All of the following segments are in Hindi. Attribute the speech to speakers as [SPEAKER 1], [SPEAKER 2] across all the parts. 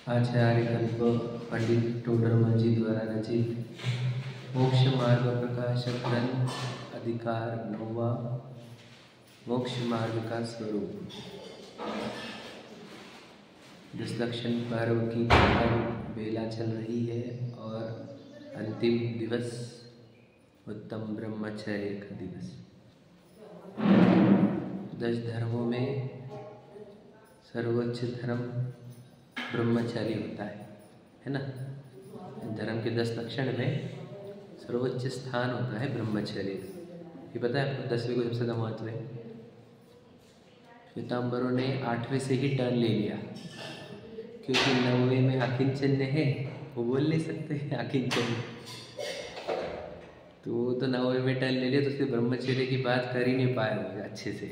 [SPEAKER 1] आचार्य कल्प पंडित टोडरमल जी द्वारा रचित मोक्ष मार्ग प्रकाशक ग्रंथ अधिकार 9वां मोक्ष मार्ग का स्वरूप। 10 लक्षण पर्व की बेला चल रही है और अंतिम दिवस उत्तम ब्रह्मचर्य का दिवस। 10 धर्मों में सर्वोच्च धर्म ब्रह्मचर्य होता है ना। धर्म के 10 लक्षण में सर्वोच्च स्थान होता है ब्रह्मचर्य। ये पता है आपको? 10वें को सबसे ज़्यादा महत्व है। श्वेतांबरों ने 8वें से ही टर्न ले लिया, क्योंकि 9वें में आकिंचन्य है, वो बोल नहीं सकते आकिंचन्य, तो वो तो 9वें में टर्न ले लिया, तो उसके ब्रह्मचर्य की बात कर ही नहीं पाए वो अच्छे से,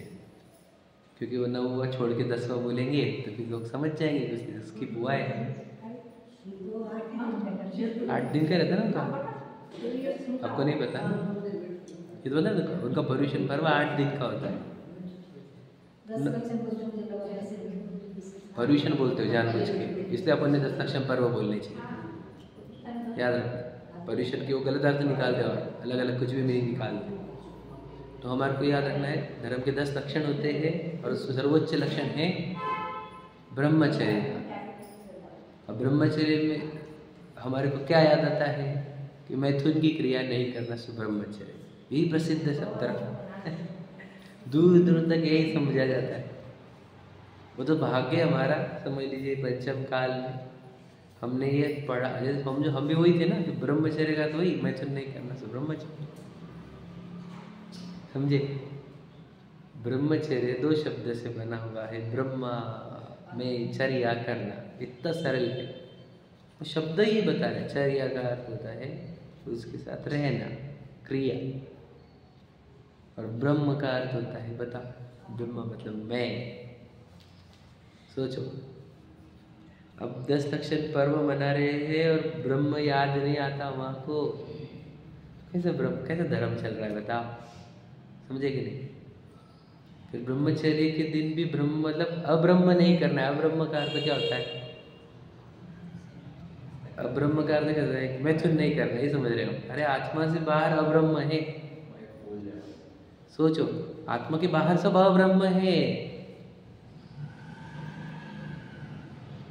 [SPEAKER 1] क्योंकि वो 9वां छोड़ के 10वां बोलेंगे तो फिर लोग समझ जाएंगे कि उसकी बुआ है। 8 दिन का रहता है ना उनका, आपको नहीं पता? ये तो पता है उनका पर्युषण पर्व 8 दिन का होता है। पर्युषण बोलते हो जानबूझ के, इसलिए अपन ने 10 लक्षण पर्व बोलने चाहिए, याद रखना। पर्युषण के वो गलत अर्थ निकालते और अलग अलग कुछ भी मीनिंग निकालते, तो हमारे को याद रखना है धर्म के 10 लक्षण होते हैं और उसमें सर्वोच्च लक्षण है ब्रह्मचर्य का। और ब्रह्मचर्य में हमारे को क्या याद आता है कि मैथुन की क्रिया नहीं करना, सो ब्रह्मचर्य। यही प्रसिद्ध शब्द दूर दूर तक यही समझा जाता है। वो तो भाग्य हमारा, समझ लीजिए पंचम काल में हमने ये पढ़ा, जैसे हम भी वही थे ना, कि ब्रह्मचर्य का तो वही मैथुन नहीं करना, सो ब्रह्मचर्य। समझे? ब्रह्मचर्य 2 शब्द से बना हुआ है। ब्रह्मा में चर्या करना, इतना सरल है। वो शब्द ही बता रहे, चर्या का अर्थ होता है उसके साथ रहना, क्रिया, और ब्रह्म का अर्थ होता है बता। ब्रह्म मतलब मैं। सोचो, अब 10 लक्षण पर्व मना रहे हैं और ब्रह्म याद नहीं आता वहाँ को, कैसे धर्म चल रहा है बताओ? समझे कि नहीं? फिर ब्रह्मचर्य के दिन भी ब्रह्म मतलब अब्रह्म नहीं करना है। अब्रह्म का अर्थ क्या होता है? अब्रह्म का अर्थ क्या होता है? मैथुन नहीं करना, ये समझ रहे हो? अरे आत्मा से बाहर अब्रह्म है। सोचो, आत्मा के बाहर सब अब्रह्म है।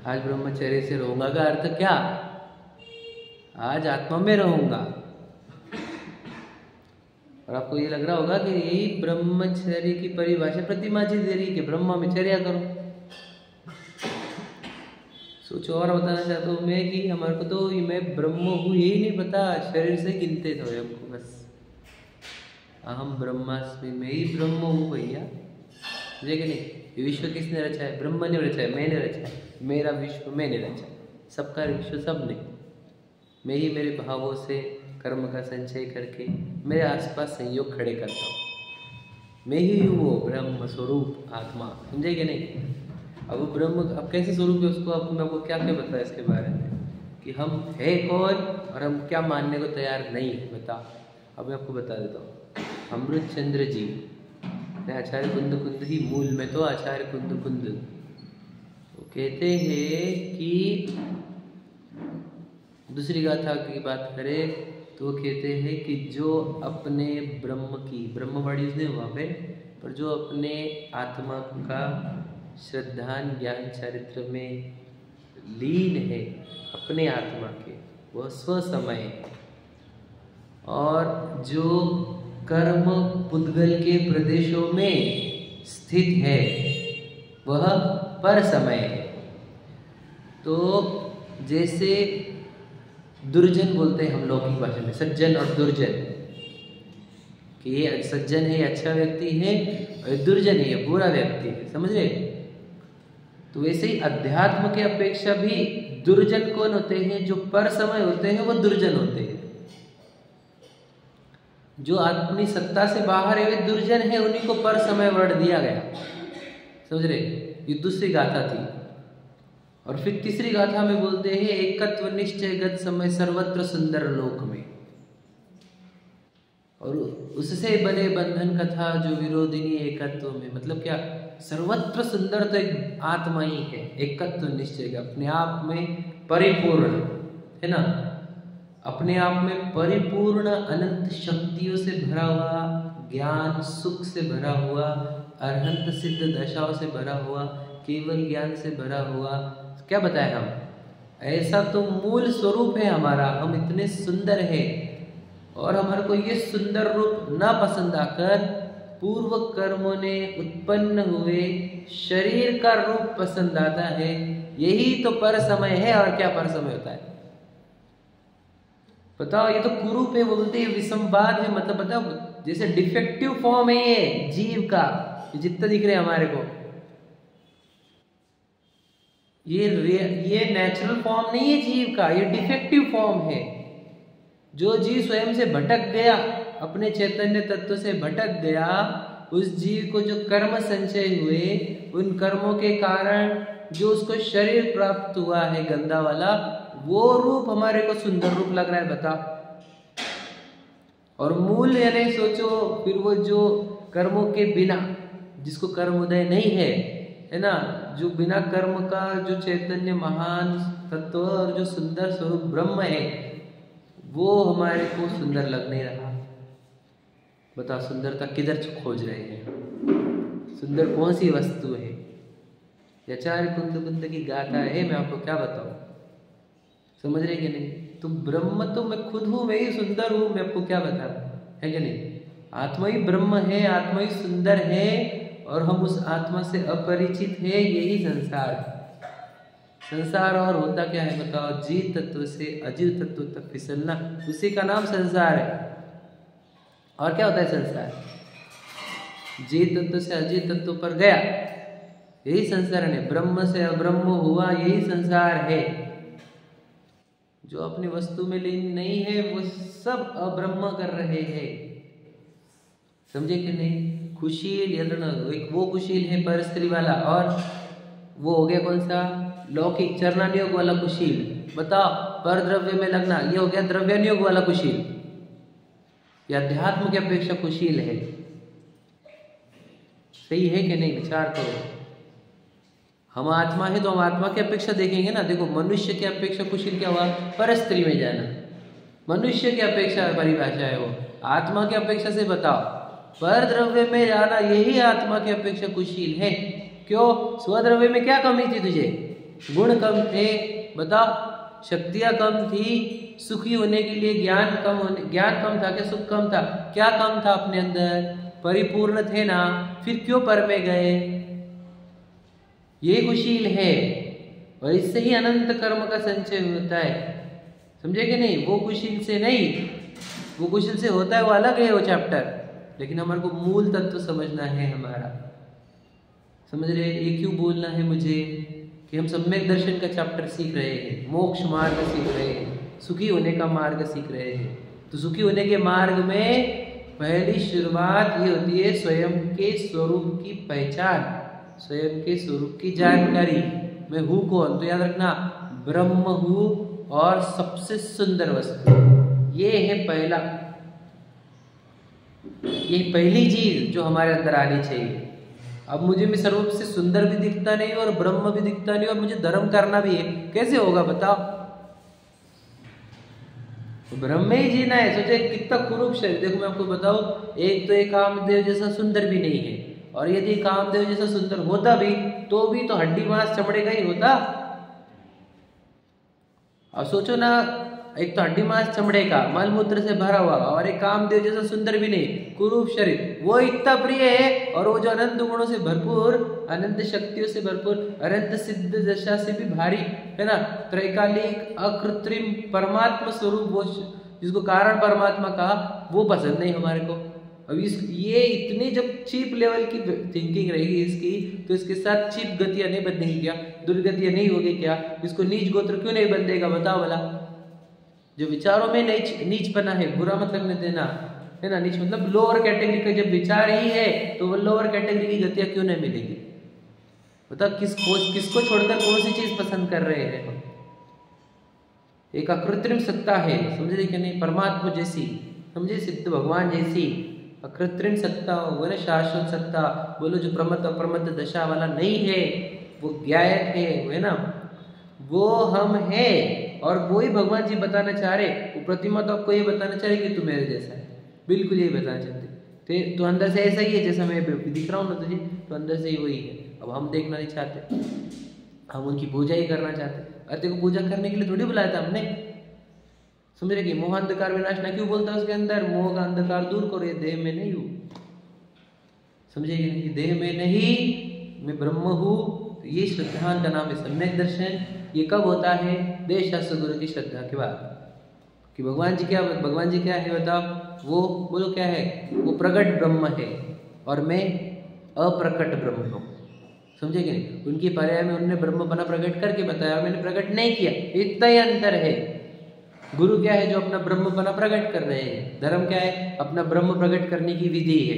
[SPEAKER 1] आज ब्रह्मचर्य से रहूंगा का अर्थ क्या? आज आत्मा में रहूंगा। और आपको ये लग रहा होगा कि यही ब्रह्मचर्य की परिभाषा प्रतिमा जी दे रही कि ब्रह्मा में चर्या करो। सोचो, और बताना चाहता हूँ मैं कि हमारे को तो मैं ब्रह्म हूँ यही नहीं पता, शरीर से गिनते थे हमको बस। अहम ब्रह्मास्मि, मैं ही ब्रह्म हूँ भैया। मुझे कि नहीं? ये विश्व किसने रचा है? ब्रह्म ने रचा है, मैंने रचा है। मेरा विश्व मैंने रचा, सबका विश्व सबने। मैं ही मेरे भावों से कर्म का संचय करके मेरे आसपास संयोग खड़े करता हूँ। मैं ही हूँ वो ब्रह्म स्वरूप आत्मा। समझे कि नहीं? अब वो ब्रह्म अब कैसे स्वरूप है उसको आपको क्या क्या बताया इसके बारे में, कि हम है कौन और हम क्या मानने को तैयार नहीं है, बता। अब मैं आपको बता देता हूँ। अमृत चंद्र जी, आचार्य कुंद ही मूल में तो आचार्य कुंद वो कहते हैं कि दूसरी गाथा की बात करें तो कहते हैं कि जो अपने ब्रह्म की ब्रह्मवाणी नहीं वहाँ पे, पर जो अपने आत्मा का श्रद्धान ज्ञान चरित्र में लीन है, अपने आत्मा के, वह स्वसमय है। और जो कर्म पुद्गल के प्रदेशों में स्थित है वह पर समय है। तो जैसे दुर्जन बोलते हैं हम लोग की भाषा में, सज्जन और दुर्जन, कि ये सज्जन है, अच्छा व्यक्ति है, और दुर्जन है, ये बुरा व्यक्ति है। समझ रहे? तो वैसे ही अध्यात्म के अपेक्षा भी दुर्जन कौन होते हैं? जो पर समय होते हैं वो दुर्जन होते हैं। जो अपनी सत्ता से बाहर है वे दुर्जन है, उन्हीं को पर समय वर्ण दिया गया। समझ रहे? ये दूसरी गाथा थी। और फिर तीसरी गाथा में बोलते हैं एकत्व निश्चय गत समय सर्वत्र सुंदर लोक में, और उससे बने बंधन कथा जो विरोधिनी एकत्व में। मतलब क्या? सर्वत्र सुंदर तो एक आत्मा ही है, एकत्व निश्चय का, अपने आप में परिपूर्ण है ना, अपने आप में परिपूर्ण अनंत शक्तियों से भरा हुआ, ज्ञान सुख से भरा हुआ, अरहंत सिद्ध दशाओं से भरा हुआ, केवल ज्ञान से भरा हुआ। क्या बताएं हम, ऐसा तो मूल स्वरूप है हमारा, हम इतने सुंदर हैं और हमारे को ये सुंदर रूप ना पसंद आकर पूर्व कर्मों ने उत्पन्न हुए शरीर का रूप पसंद आता है। यही तो पर समय है। और क्या पर समय होता है बताओ? ये तो कुरूप है, वो बोलते हैं विसंवाद है, मतलब बताओ जैसे डिफेक्टिव फॉर्म है ये जीव का, जितना दिख रहे हैं हमारे को, ये नेचुरल फॉर्म नहीं है जीव का, ये डिफेक्टिव फॉर्म है। जो जीव स्वयं से भटक गया, अपने चैतन्य तत्व से भटक गया, उस जीव को जो कर्म संचय हुए, उन कर्मों के कारण जो उसको शरीर प्राप्त हुआ है गंदा वाला, वो रूप हमारे को सुंदर रूप लग रहा है, बताओ। और मूल यानी सोचो फिर वो जो कर्मों के बिना, जिसको कर्म उदय नहीं है ना, जो बिना कर्म का जो चैतन्य महान तत्व और जो सुंदर स्वरूप ब्रह्म है, वो हमारे को सुंदर लग नहीं रहा। बताओ सुंदरता किधर खोज रहे हैं? सुंदर कौन सी वस्तु है? आचार्य कुंद कुंद की गाथा है, मैं आपको क्या बताऊं, समझ रहे कि नहीं? तो ब्रह्म तो मैं खुद हूं, मैं ही सुंदर हूं, मैं आपको क्या बताऊं, है कि नहीं? आत्मा ही ब्रह्म है, आत्मा ही सुंदर है, और हम उस आत्मा से अपरिचित है। यही संसार है। संसार और होता क्या है बताओ? जीव तत्व से अजीव तत्व तक फिसलना, उसी का नाम संसार है। और क्या होता है संसार? जीव तत्व से अजीव तत्व पर गया, यही संसार है। ब्रह्म से अब्रह्म हुआ, यही संसार है। जो अपनी वस्तु में लीन नहीं है, वो सब अब्रह्म कर रहे हैं, समझे कि नहीं? कुशील यंत्र, एक वो कुशील है पर स्त्री वाला, और वो हो गया कौन सा? लौकिक चरणानियोग वाला कुशील। बताओ, पर द्रव्य में लगना, ये हो गया द्रव्यानियोग वाला कुशील। या अध्यात्म की अपेक्षा कुशील है, सही है कि नहीं? विचार करो। हम आत्मा है तो हम आत्मा की अपेक्षा देखेंगे ना। देखो, मनुष्य की अपेक्षा कुशील क्या हुआ? पर स्त्री में जाना, मनुष्य की अपेक्षा परिभाषा है वो। आत्मा की अपेक्षा से बताओ, पर द्रव्य में जाना, यही आत्मा की अपेक्षा कुशील है। क्यों? स्वद्रव्य में क्या कमी थी तुझे? गुण कम थे, बताओ। शक्तियां कम थी, सुखी होने के लिए ज्ञान कम था, क्या सुख कम था? क्या कम था अपने अंदर? परिपूर्ण थे ना, फिर क्यों पर में गए? ये कुशील है, और इससे ही अनंत कर्म का संचय होता है, समझे कि नहीं? वो कुशील से नहीं, वो कुशील से होता है, वो अलग है वो चैप्टर। लेकिन हमारे को मूल तत्व समझना है हमारा, समझ रहे? ये क्यों बोलना है मुझे कि हम सम्यक दर्शन का चैप्टर सीख रहे हैं, मोक्ष मार्ग सीख रहे हैं, सुखी होने का मार्ग सीख रहे हैं। तो सुखी होने के मार्ग में पहली शुरुआत ये होती है स्वयं के स्वरूप की पहचान, स्वयं के स्वरूप की जानकारी। मैं हूँ कौन? तो याद रखना, ब्रह्म हूँ और सबसे सुंदर वस्तु। ये है पहला, ये पहली चीज जो हमारे अंदर आनी चाहिए। अब मुझे भी सर्व से सुंदर भी दिखता नहीं और ब्रह्म भी दिखता नहीं, और मुझे धर्म करना भी है, कैसे होगा बताओ? तो ब्रह्म में ही जीना है। सोचे कितना कुरूप शरीर। देखो मैं आपको बताऊं, एक तो एक कामदेव जैसा सुंदर भी नहीं है, और यदि कामदेव जैसा सुंदर होता भी तो हड्डी मांस चमड़े का ही होता। अब सोचो ना, एक तो हड्डी मांस चमड़े का मल मूत्र से भरा हुआ, और एक कामदेव जैसा सुंदर भी नहीं, कुरूप शरीर, वो इतना प्रिय है। और वो जो अनंत गुणों से भरपूर, अनंत शक्तियों से भरपूर, अनंत सिद्ध दशा से भी भारी है ना, त्रैकालिक अकृत्रिम परमात्मा स्वरूप, वो जिसको कारण परमात्मा कहा, वो पसंद नहीं हमारे को। अब ये इतनी जब चीप लेवल की थिंकिंग रहेगी इसकी, तो इसके साथ चीप गतियां नहीं बदलेंगी क्या? दुर्गतियां नहीं होगी क्या? इसको नीच गोत्र क्यों नहीं बन देगा बताओ भला? जो विचारों में नीचपना है, बुरा मत लगने देना, है ना। नीच मतलब लोअर कैटेगरी का जब विचार ही है, तो वो लोअर कैटेगरी की गतियां क्यों नहीं मिलेगी? बताओ, किसको छोड़कर कौन सी चीज पसंद कर रहे हैं? एक अकृत्रिम सत्ता है, समझे कि नहीं? परमात्मा जैसी, समझे, सिद्ध भगवान जैसी, अकृत्रिम सत्ता वो ना शाश्वत सत्ता, बोलो जो प्रमत्त अप्रमत्त दशा वाला नहीं है, वो ज्ञायक है, वो है ना, वो हम है। और वो ही भगवान जी बताना चाह रहे, वो प्रतिमा तो आपको ये बताना चाह रही कि तू मेरे जैसा है, बिल्कुल यही बताना चाहते। तो अंदर से ऐसा ही है जैसा मैं दिख रहा हूँ ना तुझे, तो अंदर से ही वही है। अब हम देखना नहीं चाहते, हम उनकी पूजा ही करना चाहते। अरे को पूजा करने के लिए थोड़ी बुलाया था हमने, समझ रहे कि मोह अंधकार विनाश ना क्यों बोलता है उसके अंदर, मोह का अंधकार दूर करो, ये देह में नहीं हूँ, समझे कि नहीं, देह में नहीं, मैं ब्रह्म हूँ। तो ये श्रद्धान का नाम है सम्यक दर्शन। ये कब होता है? देश शास्त्र गुरु की श्रद्धा के बाद, कि भगवान जी क्या है बताओ, वो बोलो क्या है, वो प्रकट ब्रह्म है और मैं अप्रकट ब्रह्म हूँ, समझे कि नहीं। उनकी पर्याय में उन्होंने ब्रह्म बना प्रकट करके बताया, मैंने प्रकट नहीं किया, इतना ही अंतर है। गुरु क्या है? जो अपना ब्रह्म बना प्रकट कर रहे हैं। धर्म क्या है? अपना ब्रह्म प्रकट करने की विधि है,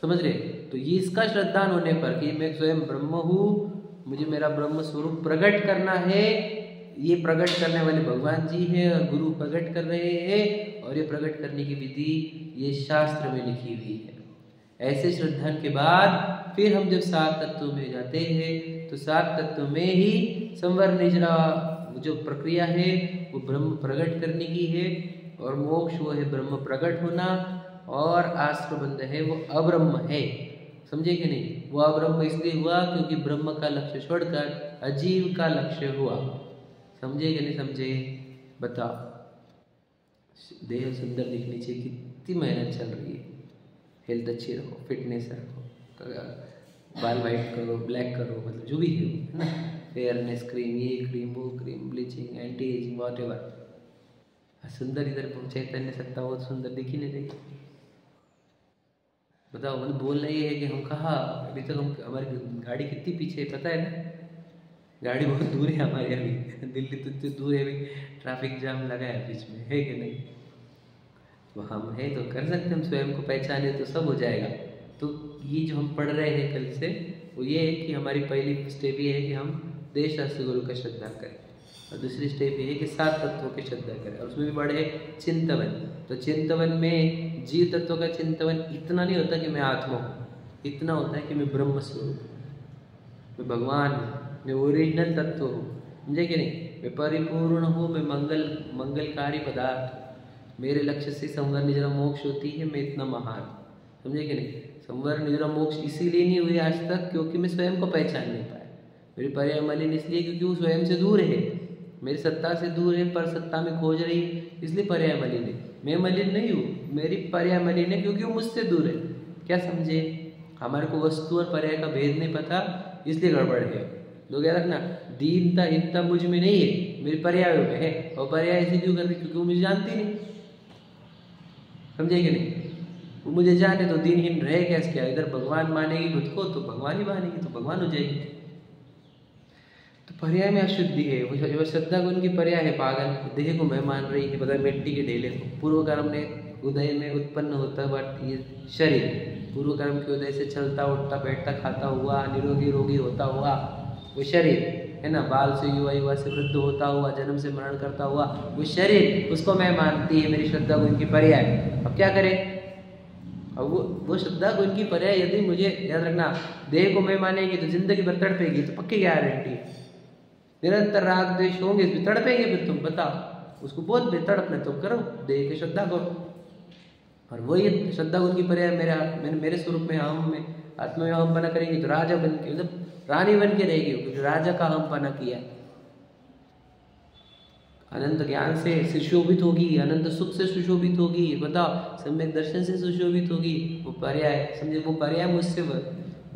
[SPEAKER 1] समझ रहे। तो ये इसका श्रद्धान होने पर कि मैं स्वयं ब्रह्म हूँ, मुझे मेरा ब्रह्म स्वरूप प्रकट करना है, ये प्रकट करने वाले भगवान जी हैं और गुरु प्रकट कर रहे हैं, और ये प्रकट करने की विधि ये शास्त्र में लिखी हुई है। ऐसे श्रद्धान के बाद फिर हम जब 7 तत्वों में जाते हैं, तो 7 तत्वों में ही संवर निजरा जो प्रक्रिया है वो ब्रह्म प्रकट करने की है, और मोक्ष वो है ब्रह्म प्रकट होना, और आश्रबंध है वो अब्रह्म है, समझे कि नहीं। वो अब्रह्म इसलिए हुआ क्योंकि ब्रह्म का लक्ष्य छोड़कर अजीव का लक्ष्य हुआ, समझे कि नहीं समझे, बताओ। देह सुंदर दिखनी चाहिए, कितनी मेहनत चल रही है, हेल्थ अच्छी रखो, फिटनेस रखो, बाल वाइट करो, ब्लैक करो, मतलब जो भी है ना, फेयरनेस क्रीम, ये क्रीम, वो cream, bleaching, anti ageing, what ever. सुंदर इधर चैतन्य सत्ता वो सुंदर दिख ही नहीं रही, बताओ। मतलब बोल रही है कि हम कहा अभी तक, हम हमारी गाड़ी कितनी पीछे है पता है ना, गाड़ी बहुत दूर है हमारे अभी, दिल्ली तो दूर है, अभी ट्रैफिक जाम लगा है बीच में, है कि नहीं। तो हम है तो कर सकते, हम स्वयं को पहचाने तो सब हो जाएगा। तो ये जो हम पढ़ रहे हैं कल से, वो ये है कि हमारी पहली स्टेप ये है कि हम देश शास्त्र गुरु का श्रद्धा करें, और दूसरी स्टेप ये है कि 7 तत्वों की श्रद्धा करें, और उसमें भी बड़े चिंतवन। तो चिंतवन में जीव तत्व का चिंतवन इतना नहीं होता कि मैं आत्मा हूँ, इतना होता है कि मैं ब्रह्म स्वरूप हूँ, मैं भगवान हूँ, मैं ओरिजिनल तत्व हूँ, समझे कि नहीं। मैं परिपूर्ण हूँ, मैं मंगलकारी पदार्थ हूँ, मेरे लक्ष्य से संवर निजरा मोक्ष होती है, मैं इतना महान, समझे कि नहीं। संवर निजरा मोक्ष इसीलिए नहीं हुई आज तक क्योंकि मैं स्वयं को पहचान नहीं पाया। मेरी पर्याय मलिन इसलिए क्योंकि वो स्वयं से दूर है, मेरी सत्ता से दूर है, पर सत्ता में खोज रही है, इसलिए पर्याय मलिन है। मैं मलिन नहीं हूँ, मेरी पर्याय मलिन है क्योंकि वो मुझसे दूर है। क्या समझे? हमारे को वस्तु और पर्याय का भेद नहीं पता, इसलिए गड़बड़ है। तो क्या रखना, दीनता हिंता मुझ में नहीं है, मेरी पर्याय में है, और पर्याय ऐसे क्यों करती, क्योंकि वो मुझे जानती नहीं, समझे कि नहीं। वो मुझे जाने तो दीनहीन रहे कैसे, क्या इधर भगवान मानेगी खुद को तो भगवान ही मानेगी, तो भगवान हो जाएगी। तो पर्याय में अशुद्धि है, वो श्रद्धा गुण की पर्याय है पागल, देह को मैं मान रही है, पता मिट्टी के ढेले को। पूर्व कर्म ने उदय में उत्पन्न होता बट ये शरीर, पूर्व कर्म के उदय से चलता उठता बैठता खाता हुआ निरोगी रोगी होता हुआ वो शरीर है ना, बाल से युवा, युवा से वृद्ध होता हुआ, जन्म से मरण करता हुआ वो शरीर, उसको मैं मानती है मेरी श्रद्धा गुण की पर्याय। अब क्या करें? अब वो श्रद्धा गुण की पर्याय यदि मुझे, याद रखना, देह को मैं मानेगी तो जिंदगी भर तड़पेगी, तो पक्की गारंटी, निरंतर राग द्वेष होंगे, इसमें तड़पेंगे, फिर तुम बताओ उसको बोल दे तड़पने तो करो, देह की श्रद्धा करो। और वही श्रद्धा गुण की पर्याय मेरे स्वरूप में हम में आत्मा में हम पना करेंगे तो राजा बन के, मतलब रानी बन के रहेगी, क्योंकि राजा का हम पना किया, अनंत ज्ञान से सुशोभित होगी, अनंत सुख से सुशोभित होगी, बताओ सम्यक दर्शन से सुशोभित होगी। वो पर्याय समझे, वो पर्याय मुझसे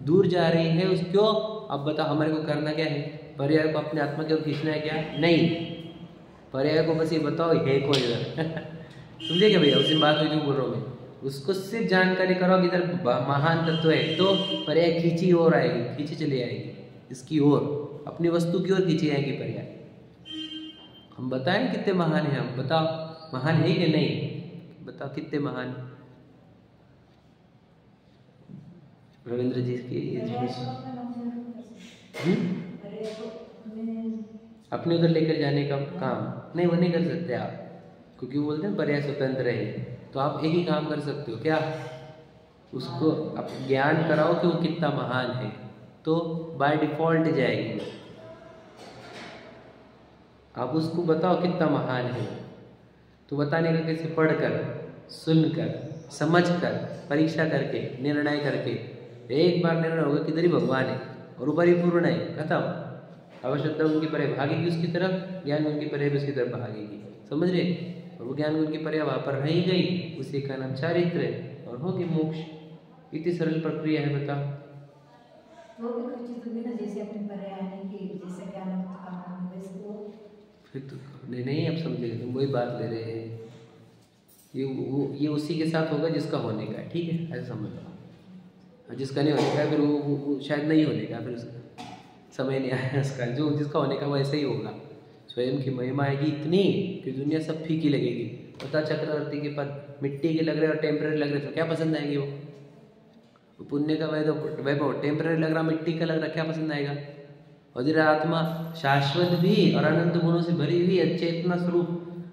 [SPEAKER 1] दूर जा रही है उस क्यों। अब बताओ हमारे को करना क्या है? पर्याय को अपने आत्मा की ओर खींचना है क्या? नहीं, पर्याय को बस ये बताओ है कौन इधर समझे क्या भैया, उसी बात में जो बोल रहा हूँ मैं, उसको सिर्फ जानकारी करो कि इधर महान तत्व है, तो पर्याय खींची और आएगी, खींची चली आएगी इसकी ओर, अपनी वस्तु की ओर खींची आएगी पर्याय। हम बताएं कितने महान हैं हम, बताओ महान है कि नहीं, बताओ कितने महान। रविंद्र जी की अपने उधर लेकर जाने का काम नहीं, वो नहीं कर सकते आप, क्योंकि वो बोलते हैं पर्याय स्वतंत्र है। तो आप एक ही काम कर सकते हो, क्या? उसको आप ज्ञान कराओ कि वो कितना महान है, तो बाय डिफॉल्ट जाएगी। आप उसको बताओ कितना महान है, तो बताने का कैसे? पढ़कर, सुनकर, समझकर, परीक्षा करके, निर्णय करके। एक बार निर्णय होगा कि इधर ही भगवान है और ऊपर ही पूर्ण है, खत्म। अवश्यता उनकी परे भागेगी उसकी तरफ, ज्ञान उनकी परे भी उसकी तरफ भागेगी, समझ रहे? और वो ज्ञान उनकी परे वहाँ पर रह गई, उसी का नाम चारित्र है और होगी मोक्ष। इतनी सरल प्रक्रिया है, बता।
[SPEAKER 2] वो भी कुछ चीज़ होगी ना, जैसे अपने परे आने की, जैसे ज्ञान फिर
[SPEAKER 1] तो नहीं, अब समझेगा, तुम वही बात ले रहे हैं। ये उसी के साथ होगा जिसका होने का है, ठीक है, ऐसा समझ लो। जिसका नहीं होने का फिर वो शायद नहीं होने का, फिर उसका समय नहीं आया उसका। जो जिसका होने का वैसे ही होगा। स्वयं की महिमा आएगी इतनी कि दुनिया सब फीकी लगेगी। पता चक्रवर्ती के पद मिट्टी के लग रहे और टेम्परेरी लग रहे, तो क्या पसंद आएंगे? वो पुण्य का वैभव टेम्परेरी लग रहा, मिट्टी का लग रहा, क्या पसंद आएगा? और तेरा आत्मा शाश्वत भी और अनंत गुणों से भरी हुई चेतना स्वरूप,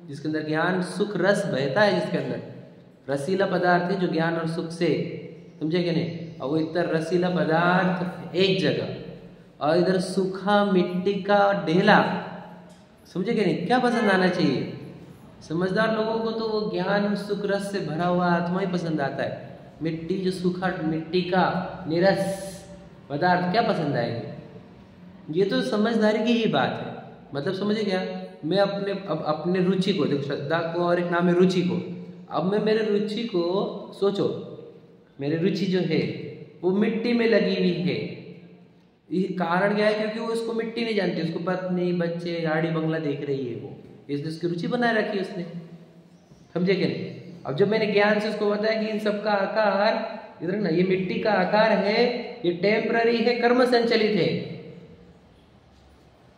[SPEAKER 1] जिसके अंदर ज्ञान सुख रस बहता है, जिसके अंदर रसीला पदार्थ है जो ज्ञान और सुख से, समझे कि नहीं? और वो इतना रसीला पदार्थ एक जगह, और इधर सूखा मिट्टी का ढेला, समझे कि नहीं? क्या पसंद आना चाहिए? समझदार लोगों को तो वो ज्ञान सुख रस से भरा हुआ आत्मा ही पसंद आता है। मिट्टी जो सूखा मिट्टी का निरस पदार्थ क्या पसंद आएंगे? ये तो समझदारी की ही बात है। मतलब समझे क्या? मैं अपने रुचि को, देखो श्रद्धा को और एक नाम है रुचि को। अब मैं मेरे रुचि को सोचो, मेरी रुचि जो है वो मिट्टी में लगी हुई है। ये कारण क्या है? क्योंकि वो उसको मिट्टी नहीं जानती, उसको पत्नी बच्चे गाड़ी बंगला देख रही है वो, इसलिए उसकी रुचि बनाए रखी उसने, समझे कि नहीं? अब जब मैंने ज्ञान से उसको बताया कि इन सबका आकार इधर ना, ये मिट्टी का आकार है, ये टेम्पररी है, कर्म संचलित है,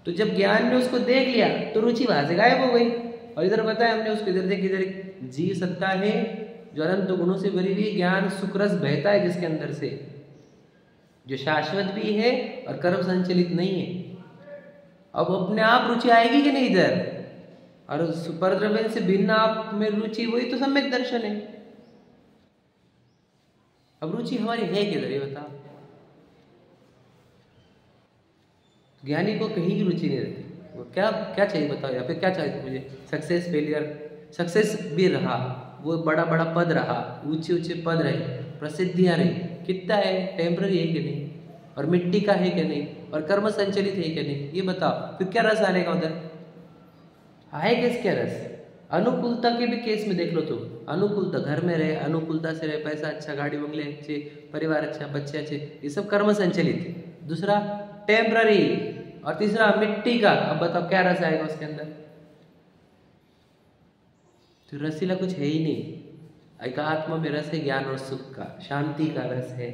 [SPEAKER 1] तो जब ज्ञान ने उसको देख लिया तो रुचि वहां से गायब हो गई। और इधर बताया हमने उसको, इधर देख, इधर जीव सत्ता है जो अनंत गुणों से भरी हुई, ज्ञान सुखरस बहता है जिसके अंदर से, जो शाश्वत भी है और कर्म संचलित नहीं है। अब अपने आप रुचि आएगी कि नहीं इधर? और परद्रव्य से भिन्न आप में रुचि, वही तो सम्यक दर्शन है। अब रुचि हमारी है किधर, ये बताओ? ज्ञानी को कहीं की रुचि नहीं रहती। वो क्या क्या चाहिए बताओ, या फिर क्या चाहिए मुझे? सक्सेस फेलियर, सक्सेस भी रहा, वो बड़ा बड़ा पद रहा, ऊंचे ऊंचे पद रहे, प्रसिद्धियां रही, कितना है? टेम्पररी है कि नहीं? और मिट्टी का है कि नहीं? और कर्म संचलित है कि नहीं? ये बताओ, फिर क्या रस आने का उधर? आएगा क्या रस? अनुकूलता के भी केस में देख लो तो, अनुकूलता, घर में रहे, अनुकूलता से रहे, पैसा अच्छा, गाड़ी बंगले अच्छे, परिवार अच्छा, बच्चे अच्छे, ये सब कर्म संचलित है। दूसरा टेम्पररी, और तीसरा मिट्टी का। अब बताओ क्या रस आएगा उसके अंदर? तो रसीला कुछ है ही नहीं। एकात्मा में रस है ज्ञान और सुख का, शांति का रस है।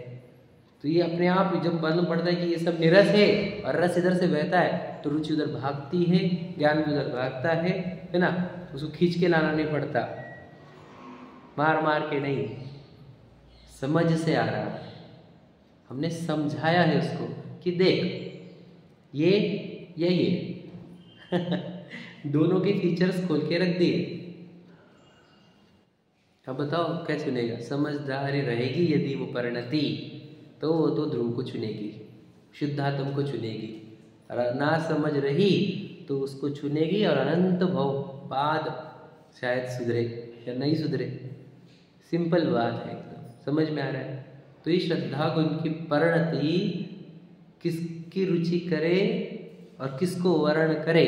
[SPEAKER 1] तो ये अपने आप ही जब मालूम पड़ता है कि ये सब निरस है और रस इधर से बहता है, तो रुचि उधर भागती है, ज्ञान भी उधर भागता है ना? उसको खींच के लाना नहीं पड़ता, मार मार के नहीं, समझ से आ रहा है। हमने समझाया है उसको कि देख ये दोनों के फीचर्स खोल के रख दिए। अब बताओ क्या चुनेगा? समझदारी रहेगी यदि वो परिणति, तो वो तो ध्रुव को चुनेगी, शुद्धात्म को चुनेगी। और ना समझ रही तो उसको चुनेगी, और अनंत भव बाद शायद सुधरे या नहीं सुधरे। सिंपल बात है, एकदम समझ में आ रहा है। तो ये श्रद्धा को, इनकी परिणति किसकी रुचि करे और किसको वर्ण करे,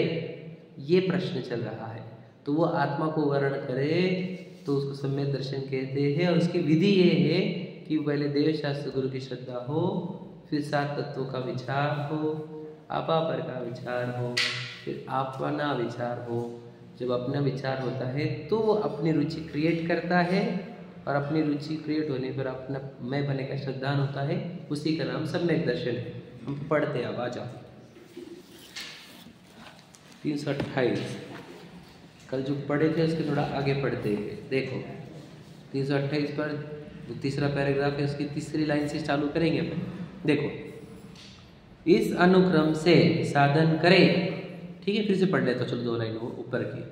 [SPEAKER 1] ये प्रश्न चल रहा है। तो वो आत्मा को वर्ण करे तो उसको सम्यक दर्शन कहते हैं। और उसकी विधि ये है कि पहले देव शास्त्र गुरु की श्रद्धा हो, फिर सात तत्वों का विचार हो, आपा पर का विचार हो, फिर अपना विचार हो। जब अपना विचार होता है तो वो अपनी रुचि क्रिएट करता है, और अपनी रुचि क्रिएट होने पर अपना मैं बने का श्रद्धान होता है। उसी का नाम सम्यक दर्शन है। हम पढ़ते हैं, अब आ जाओ 328। कल जो पढ़े थे उसके थोड़ा आगे पढ़ते हैं। देखो 328 पर जो तीसरा पैराग्राफ है उसकी तीसरी लाइन से चालू करेंगे अपन। देखो, इस अनुक्रम से साधन करे, ठीक है, फिर से पढ़ लेता, चलो 2 लाइन ऊपर की।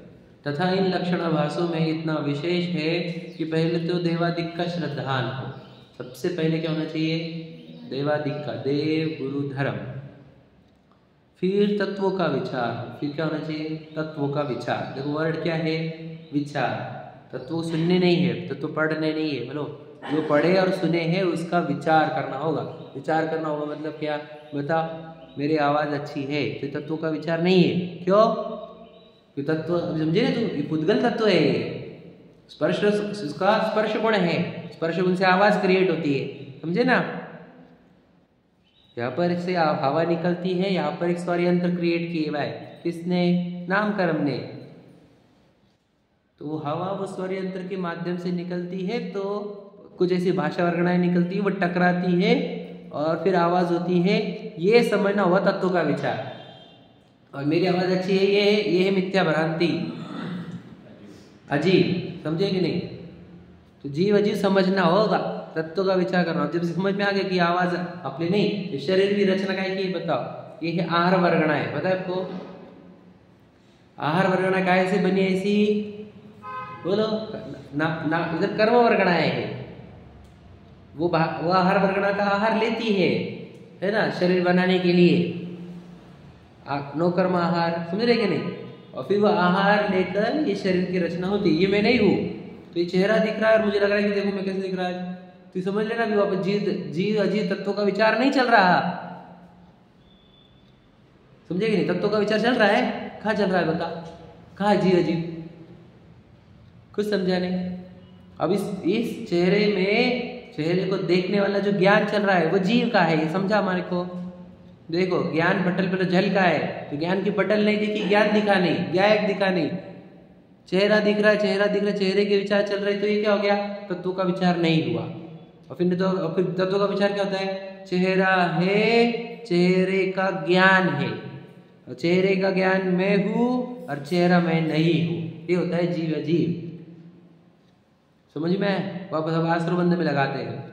[SPEAKER 1] तथा इन लक्षणाभासों में इतना विशेष है कि पहले तो देवादिक का श्रद्धान हो। सबसे पहले क्या होना चाहिए? देवादिक का, देव गुरु धर्म। फिर तत्वों का विचार। फिर क्या होना चाहिए? तत्वों का विचार। देखो वर्ड क्या है? विचार। तत्व सुनने नहीं है, तत्व पढ़ने नहीं है। बोलो, जो पढ़े और सुने हैं उसका विचार करना होगा। विचार करना होगा मतलब क्या? बता, मेरी आवाज़ अच्छी है तो तत्वों का विचार नहीं है। क्यों? ये तत्व समझे ना, ये पुद्गल तत्व है। स्पर्श, उसका स्पर्श गुण है। स्पर्श गुण से आवाज़ क्रिएट होती है, समझे ना। यहाँ पर से हवा निकलती है, यहाँ पर एक स्वर यंत्र क्रिएट किए हुआ है। किसने? नामकरण ने। तो वो हवा वो स्वर यंत्र के माध्यम से निकलती है, तो कुछ ऐसी भाषा वर्गणाएं निकलती है, वो टकराती है और फिर आवाज़ होती है। ये समझना हुआ तत्व का विचार। और मेरी आवाज़ अच्छी है, ये है मिथ्या भ्रांति, अजीब। समझे कि नहीं? तो जीव अजीव समझना होगा, तत्व का विचार करना। जब समझ में आ गया कि आवाज़ अपने नहीं, शरीर की रचना का है, बताओ। ये है आहार वर्गणाएं, पता है आपको? आहार वर्गणा काय से बनी? ऐसी बोलो ना, इधर कर्म वर्गणाएं है। वो आहार वर्गणा का आहार लेती है ना, शरीर बनाने के लिए। नो कर्म आहार, समझ रहे कि नहीं? और फिर वो आहार लेकर ये शरीर की रचना होती है। ये मैं नहीं हूँ, तो ये चेहरा दिख रहा है और मुझे लग रहा है कि देखो मैं कैसे दिख रहा है। तो समझ लेना कि वापस जीव अजीव तत्वों का विचार नहीं चल रहा। समझे कि नहीं? तत्वों का विचार चल रहा है। कहाँ चल रहा है बता? कहाँ जीव अजीव? कुछ समझा नहीं। अब इस चेहरे में, चेहरे को देखने वाला जो ज्ञान चल रहा है वो जीव का है, ये समझा हमारे को? देखो, ज्ञान पटल पर झल का है, तो ज्ञान की पटल नहीं दिखी, ज्ञान दिखा नहीं, ज्ञायक दिखा नहीं। चेहरा दिख रहा है, चेहरा दिख रहा है, चेहरे के विचार चल रहे, तो ये क्या हो गया? तत्वों का विचार नहीं हुआ। और फिर तत्वों का विचार क्या होता है? चेहरा है, चेहरे का ज्ञान है, और चेहरे का ज्ञान मैं हूँ और चेहरा मैं नहीं हूँ। ये होता है जीव अजीव। समझ में? वापस अब आश्रबंध में लगाते हैं।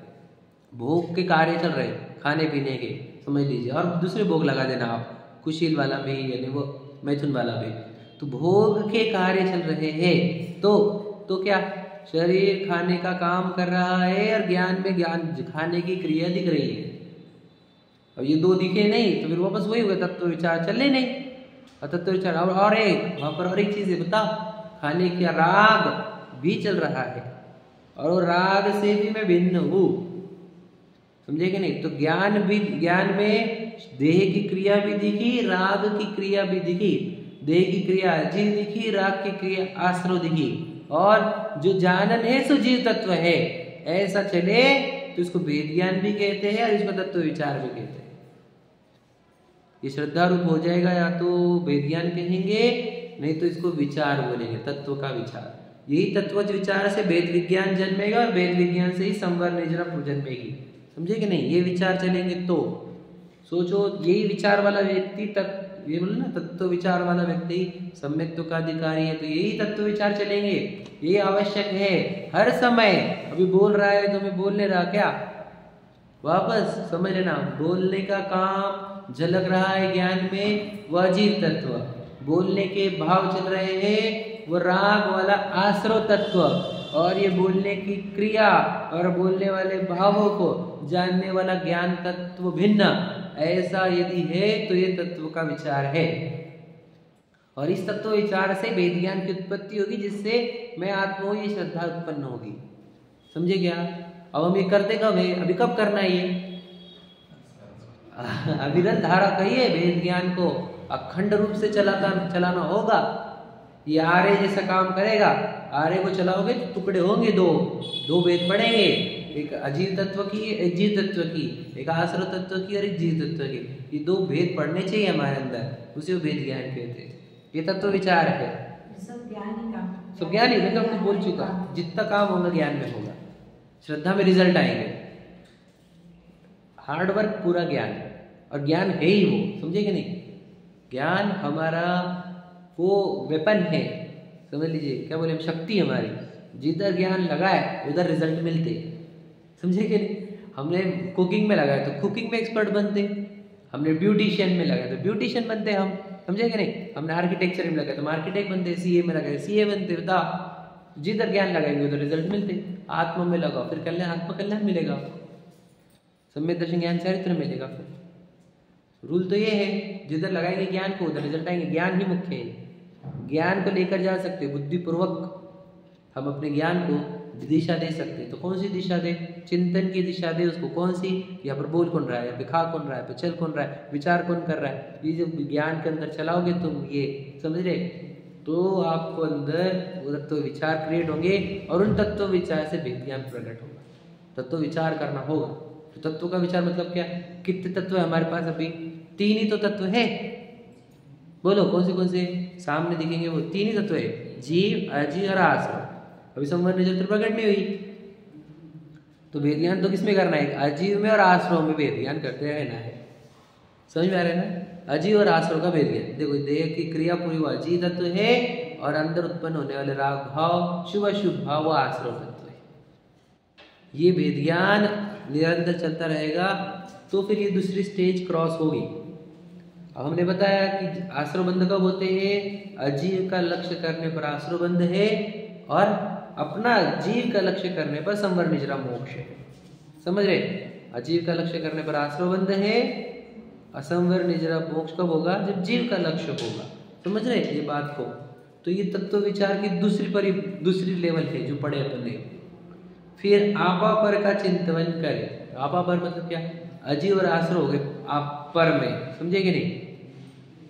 [SPEAKER 1] भोग के कार्य चल रहे, खाने पीने के, समझ लीजिए। और दूसरे भोग लगा देना आप, कुशील वाला भी, यानी वो मैथुन वाला भी। तो भोग के कार्य चल रहे हैं, तो क्या? शरीर खाने का काम कर रहा है और ज्ञान में ज्ञान खाने की क्रिया दिख रही है। अब ये दो दिखे नहीं तो फिर वापस वही हुआ, तत्व विचार चले नहीं। और तत्व विचार और एक वहाँ पर और एक चीज़ है, बता। खाने का राग भी चल रहा है, और राग से भी मैं भिन्न हूँ। समझे कि नहीं? तो ज्ञान में देह की क्रिया भी दिखी, राग की क्रिया भी दिखी। देह की क्रिया अजीव दिखी, राग की क्रिया आश्रव दिखी। और जो जानन है सो जीव तत्व है, ऐसा चले तो इसको वेद ज्ञान भी कहते हैं और इसको तत्व विचार भी कहते हैं। ये श्रद्धा रूप हो जाएगा, या तो वेद ज्ञान कहेंगे, नहीं तो इसको विचार बोलेंगे, तत्व का विचार। यही तत्व विचार से वेद विज्ञान जन्मेगा और वेद विज्ञान से ही संवर निजरा जन्मेगी। समझे कि नहीं? ये विचार चलेंगे तो सोचो, यही विचार वाला व्यक्ति तक, ये बोलो ना, तत्व विचार वाला व्यक्ति सम्यक्त्व का अधिकारी है, तो यही तत्व विचार चलेंगे। ये आवश्यक है हर समय। अभी बोल रहा है तो मैं बोल नहीं रहा क्या? वापस समझ लेना, बोलने का काम झलक रहा है ज्ञान में, वह अजीव तत्व। बोलने के भाव चल रहे हैं, वो राग वाला आश्रव तत्व। और ये बोलने की क्रिया और बोलने वाले भावों को जानने वाला ज्ञान तत्व भिन्न। ऐसा यदि है तो ये तत्व का विचार है, और इस तत्व विचार से वेद ज्ञान की उत्पत्ति होगी, जिससे मैं आत्मा ये श्रद्धा उत्पन्न होगी। समझे क्या? अब हम ये करते कब है? अभी कब करना है ये? अविरत धारा कहिए वेद ज्ञान को अखंड रूप से चलाना होगा। ये आर्य जैसा काम करेगा। आर्य को चलाओगे तो टुकड़े होंगे, दो वेद पढ़ेंगे, एक अजीव तत्व की, एक जीव तत्व की, एक आश्रव तत्व की और एक जीव तत्व की। ये दो भेद पढ़ने चाहिए हमारे अंदर, उसे वेद ज्ञान कहते हैं। ये तत्व विचार है।
[SPEAKER 2] सब ज्ञान ही,
[SPEAKER 1] मैं तो आपको बोल चुका, जितना काम होगा ज्ञान में होगा, श्रद्धा में रिजल्ट आएंगे। हार्डवर्क पूरा ज्ञान, और ज्ञान है ही वो। समझे कि नहीं? ज्ञान हमारा वो वेपन है, समझ लीजिए। क्या बोले? शक्ति हमारी, जिधर ज्ञान लगाए उधर रिजल्ट मिलते। समझे कि नहीं? हमने कुकिंग में लगाया तो कुकिंग में एक्सपर्ट बनते, हमने ब्यूटिशियन में लगाया तो ब्यूटिशियन बनते हम। समझे कि नहीं? हमने आर्किटेक्चर में लगाया तो हम आर्किटेक्ट बनते, सीए में लगाए सीए बनते। बताओ, जिधर ज्ञान लगाएंगे उधर रिजल्ट मिलते। आत्मा में लगाओ फिर कल्याण, आत्मकल्याण मिलेगा, सम्यक दर्शन ज्ञान चरित्र मिलेगा। फिर रूल तो ये है, जिधर लगाएंगे ज्ञान को उधर रिजल्ट आएंगे। ज्ञान ही मुख्य है, ज्ञान को लेकर जा सकते, बुद्धिपूर्वक हम अपने ज्ञान को दिशा दे सकते। तो कौन सी दिशा दे? चिंतन की दिशा दे उसको। कौन सी? यहाँ पर बोल कौन रहा है, यहाँ पे खा कौन रहा है, पे चल कौन रहा है, विचार कौन कर रहा है। ये जो ज्ञान के अंदर चलाओगे तुम, ये समझ रहे, तो आपको अंदर वो तत्व विचार क्रिएट होंगे और उन तत्व विचार से भेद ज्ञान प्रकट होगा। तत्व विचार करना होगा। तो तत्व का विचार मतलब क्या? कितने तत्व है हमारे पास? अभी 3 ही तो तत्व है। बोलो कौन से सामने दिखेंगे? वो 3 ही तत्व है, जीव, अजीव और आश्रव। अभी संवर निजत्र प्रकट नहीं हुई, तो भेद ज्ञान तो किसमें करना है? अजीव में और आश्रव में भेद ज्ञान करते रहना है। समझ में आ रहा है ना? अजीव और आश्रव का भेद ज्ञान। देखो देह की क्रिया पूरी वो अजीव तत्व है और अंदर उत्पन्न होने वाले राग भाव, शुभ अशुभ भाव वो आश्रव तत्व है। ये भेद ज्ञान निरंतर चलता रहेगा तो फिर ये दूसरी स्टेज क्रॉस होगी। अब हमने बताया कि आश्रव बंध कब होते हैं? अजीव का लक्ष्य करने पर आश्रव बंध है और अपना जीव का लक्ष्य करने पर संवर निजरा मोक्ष है। समझ रहे? अजीव का लक्ष्य करने पर आश्रव बंध है, असंवर निजरा मोक्ष कब होगा? जब जीव का लक्ष्य होगा। समझ रहे ये बात को? तो ये तत्व विचार की दूसरी लेवल है जो पढ़े अपन ने। फिर आपा पर का चिंतन करें। आपा पर मतलब क्या? अजीव और आश्रव हो गए आप पर में, समझे कि नहीं?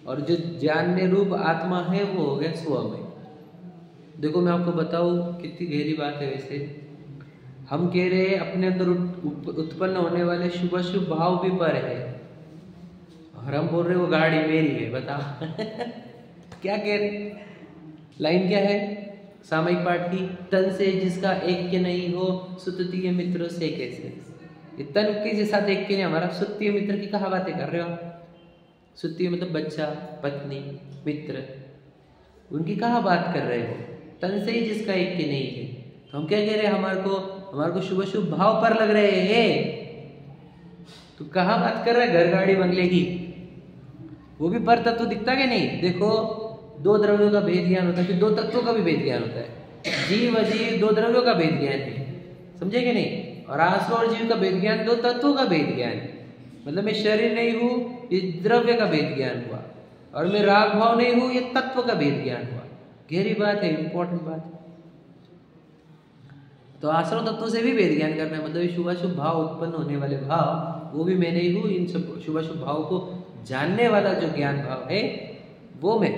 [SPEAKER 1] और जो जानने रूप आत्मा है वो हो गया स्व में। देखो मैं आपको बताऊं कितनी गहरी बात है। वैसे हम कह रहे हैं अपने अंदर उत्पन्न होने वाले शुभ अशुभ भाव भी पर है और हम बोल रहे वो गाड़ी मेरी है। बताओ क्या कह रहे? लाइन क्या है सामयिक पाठ की? तन से जिसका ऐक्य नहीं हो सुततीय मित्रों से कैसे। ये तन के साथ ऐक्य नहीं, हमारा सुततीय मित्र की कहा बातें कर रहे हो? सुततीय मतलब बच्चा, पत्नी, मित्र, उनकी कहा बात कर रहे हो? तन से ही जिसका ऐक्य नहीं है। तो हम क्या कह रहे हैं? हमारे को शुभ शुभ भाव पर लग रहे हैं। तो कहाँ बात कर रहा है? घर गाड़ी बंगले की, वो भी पर तत्व दिखता कि नहीं? देखो 2 द्रव्यों का भेद ज्ञान होता है, फिर 2 तत्वों का भी भेद ज्ञान होता है। जीव अजीव 2 द्रव्यों का भेद ज्ञान है, समझे कि नहीं? और आश्रव और जीव का भेद ज्ञान 2 तत्वों का भेद ज्ञान है। मतलब मैं शरीर नहीं हूँ, ये द्रव्य का भेद ज्ञान हुआ, और मैं राग भाव नहीं हूँ, ये तत्व का भेद ज्ञान हुआ। गहरी बात है, इंपॉर्टेंट बात। तो आश्रव तत्वों से भी भेद ज्ञान करना है। मतलब शुभ अशुभ भाव उत्पन्न होने वाले भाव वो भी मैं नहीं हूँ। इन सब शुभ अशुभ भाव को जानने वाला जो ज्ञान भाव है वो मैं।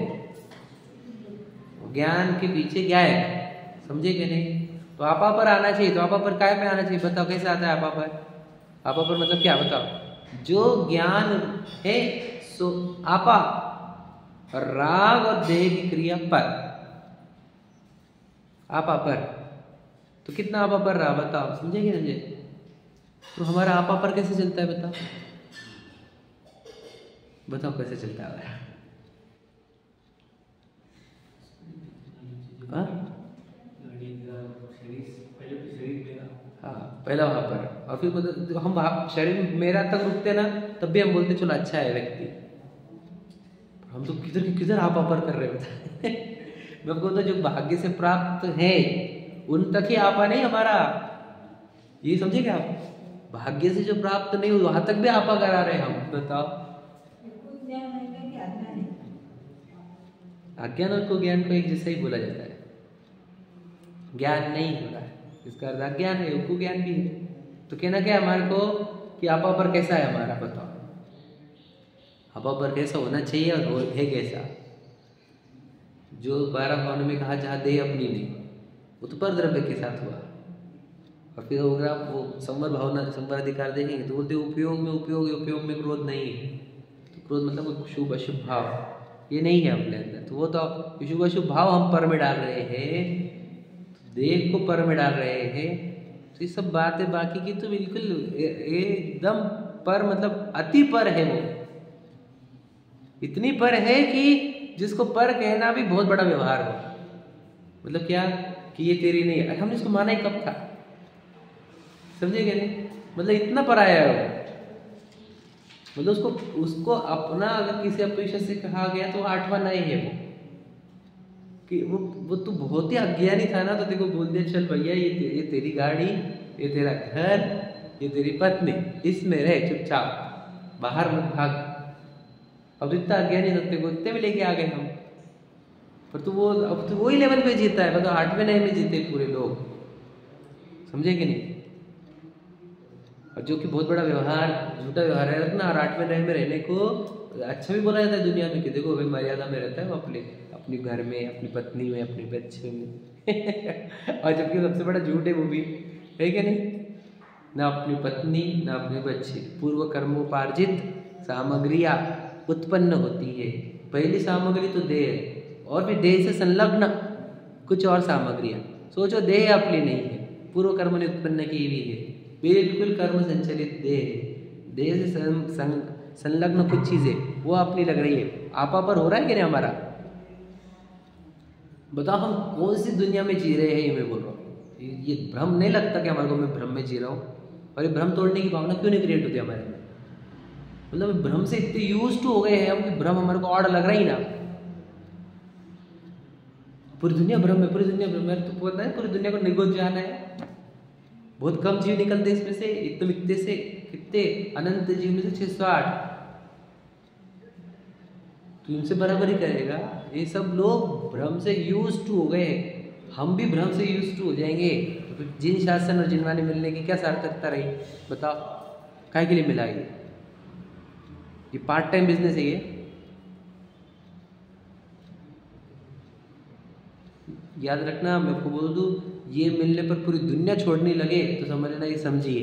[SPEAKER 1] ज्ञान के पीछे क्या है, समझे कि नहीं? तो आपा पर आना चाहिए। तो आपा पर काय पे आना चाहिए? बताओ कैसे आता है आपा पर? आपा पर मतलब क्या? बताओ। जो ज्ञान है सो आपा, राग और देह की क्रिया पर, आपा पर। तो कितना आपा पर रहा? बताओ, समझे कि समझे? तो हमारा आपा पर कैसे चलता है? बताओ बताओ कैसे चलता है? हाँ, पहला वहां पर, और फिर मतलब हम शरीर मेरा तक रुकते ना, तब भी हम बोलते चलो अच्छा है व्यक्ति। हम तो किधर आपा पर कर रहे होते मैं आपको तो जो भाग्य से प्राप्त है उन तक ही आपा नहीं हमारा। ये समझे क्या आप? भाग्य से जो प्राप्त नहीं वहां तक भी आपा करा रहे हम। बताओ, अज्ञान और को ज्ञान को एक जैसा ही बोला जाता है। ज्ञान नहीं हो रहा है इसका अर्थ अज्ञान है, को ज्ञान भी है। तो कहना क्या हमारे को कि आपा पर कैसा है हमारा? बताओ आपा पर कैसा होना चाहिए और है कैसा? जो 12 भावों में कहा जहाँ देह अपनी नहीं, वो तो पर द्रव्य के साथ हुआ। और फिर अगर आप वो संवर भावना संवर अधिकार देखेंगे तो बोलते उपयोग में क्रोध नहीं है। तो क्रोध मतलब शुभ अशुभ भाव ये नहीं है अपने अंदर। तो वो तो शुभ अशुभ भाव हम पर में डाल रहे हैं, देह को पर में डाल रहे हैं। तो ये सब बातें बाकी की तो बिल्कुल एकदम पर, मतलब अति पर है। वो इतनी पर है कि जिसको पर कहना भी बहुत बड़ा व्यवहार हो। मतलब क्या कि ये तेरी नहीं है। हमने इसको माना ही कब था? समझे क्या नहीं? मतलब इतना पर आया है वो। मतलब उसको अपना अगर किसी अपेक्षा से कहा गया तो 8वां नए है वो, कि वो तू बहुत ही अज्ञानी था ना, तो देखो बोल दिया चल भैया ये तेरी गाड़ी, ये तेरा घर, ये तेरी पत्नी, इसमें रह चुपचाप, बाहर मत भाग। अब तो इतना अज्ञानी था, तेरे को इतने में लेके आ गए हम, पर तू वो अब तो वही लेवल पे जीता है, मतलब 8वें नए में जीते पूरे लोग, समझे कि नहीं। और जो कि बहुत बड़ा व्यवहार, झूठा व्यवहार है रखना। और 8वें नए में रहने को अच्छा भी बोला जाता है दुनिया में कि देखो भाई मर्यादा में रहता है वो, अपने घर में, अपनी पत्नी में, अपने बच्चे में और जबकि सबसे बड़ा झूठ है वो भी, है क्या नहीं। ना अपनी पत्नी ना अपने बच्चे, पूर्व कर्मोपार्जित सामग्रियाँ उत्पन्न होती है। पहली सामग्री तो देह है, और भी देह से संलग्न कुछ और सामग्रियाँ। सोचो देह अपनी नहीं है, पूर्व कर्म ने उत्पन्न की हुई है, बिल्कुल कर्म संचलित देह से संलग्न कुछ चीजें वो अपनी लग रही है। आपा पर हो रहा है कि नहीं हमारा। बताओ हम कौन सी दुनिया में जी रहे हैं, ये मैं बोल रहा हूँ। ये भ्रम नहीं लगता कि हमारे को मैं भ्रम में जी रहा हूँ। और ये भ्रम तोड़ने की भावना क्यों नहीं क्रिएट होती हमारे में। मतलब भ्रम से इतने यूज टू हो गए हैं हम कि भ्रम हमारे को ऑड लग रहा ही ना। पूरी दुनिया भ्रम है, पूरी दुनिया भ्रम है। तो पता है पूरी दुनिया को निगोद जाना है। बहुत कम जीव निकलते इसमें से, इतने से कितने अनंत जीव में से 608, तो इनसे बराबरी करेगा। ये सब लोग भ्रम से यूज टू हो गए, हम भी भ्रम से यूज टू हो जाएंगे। तो फिर जिन शासन और जिनवाने मिलने की क्या सार्थकता रही बताओ। काय के लिए मिला ये पार्ट टाइम बिजनेस है। ये याद रखना, मैं आपको बोल दूं, ये मिलने पर पूरी दुनिया छोड़ने लगे तो समझ लेना ये समझिए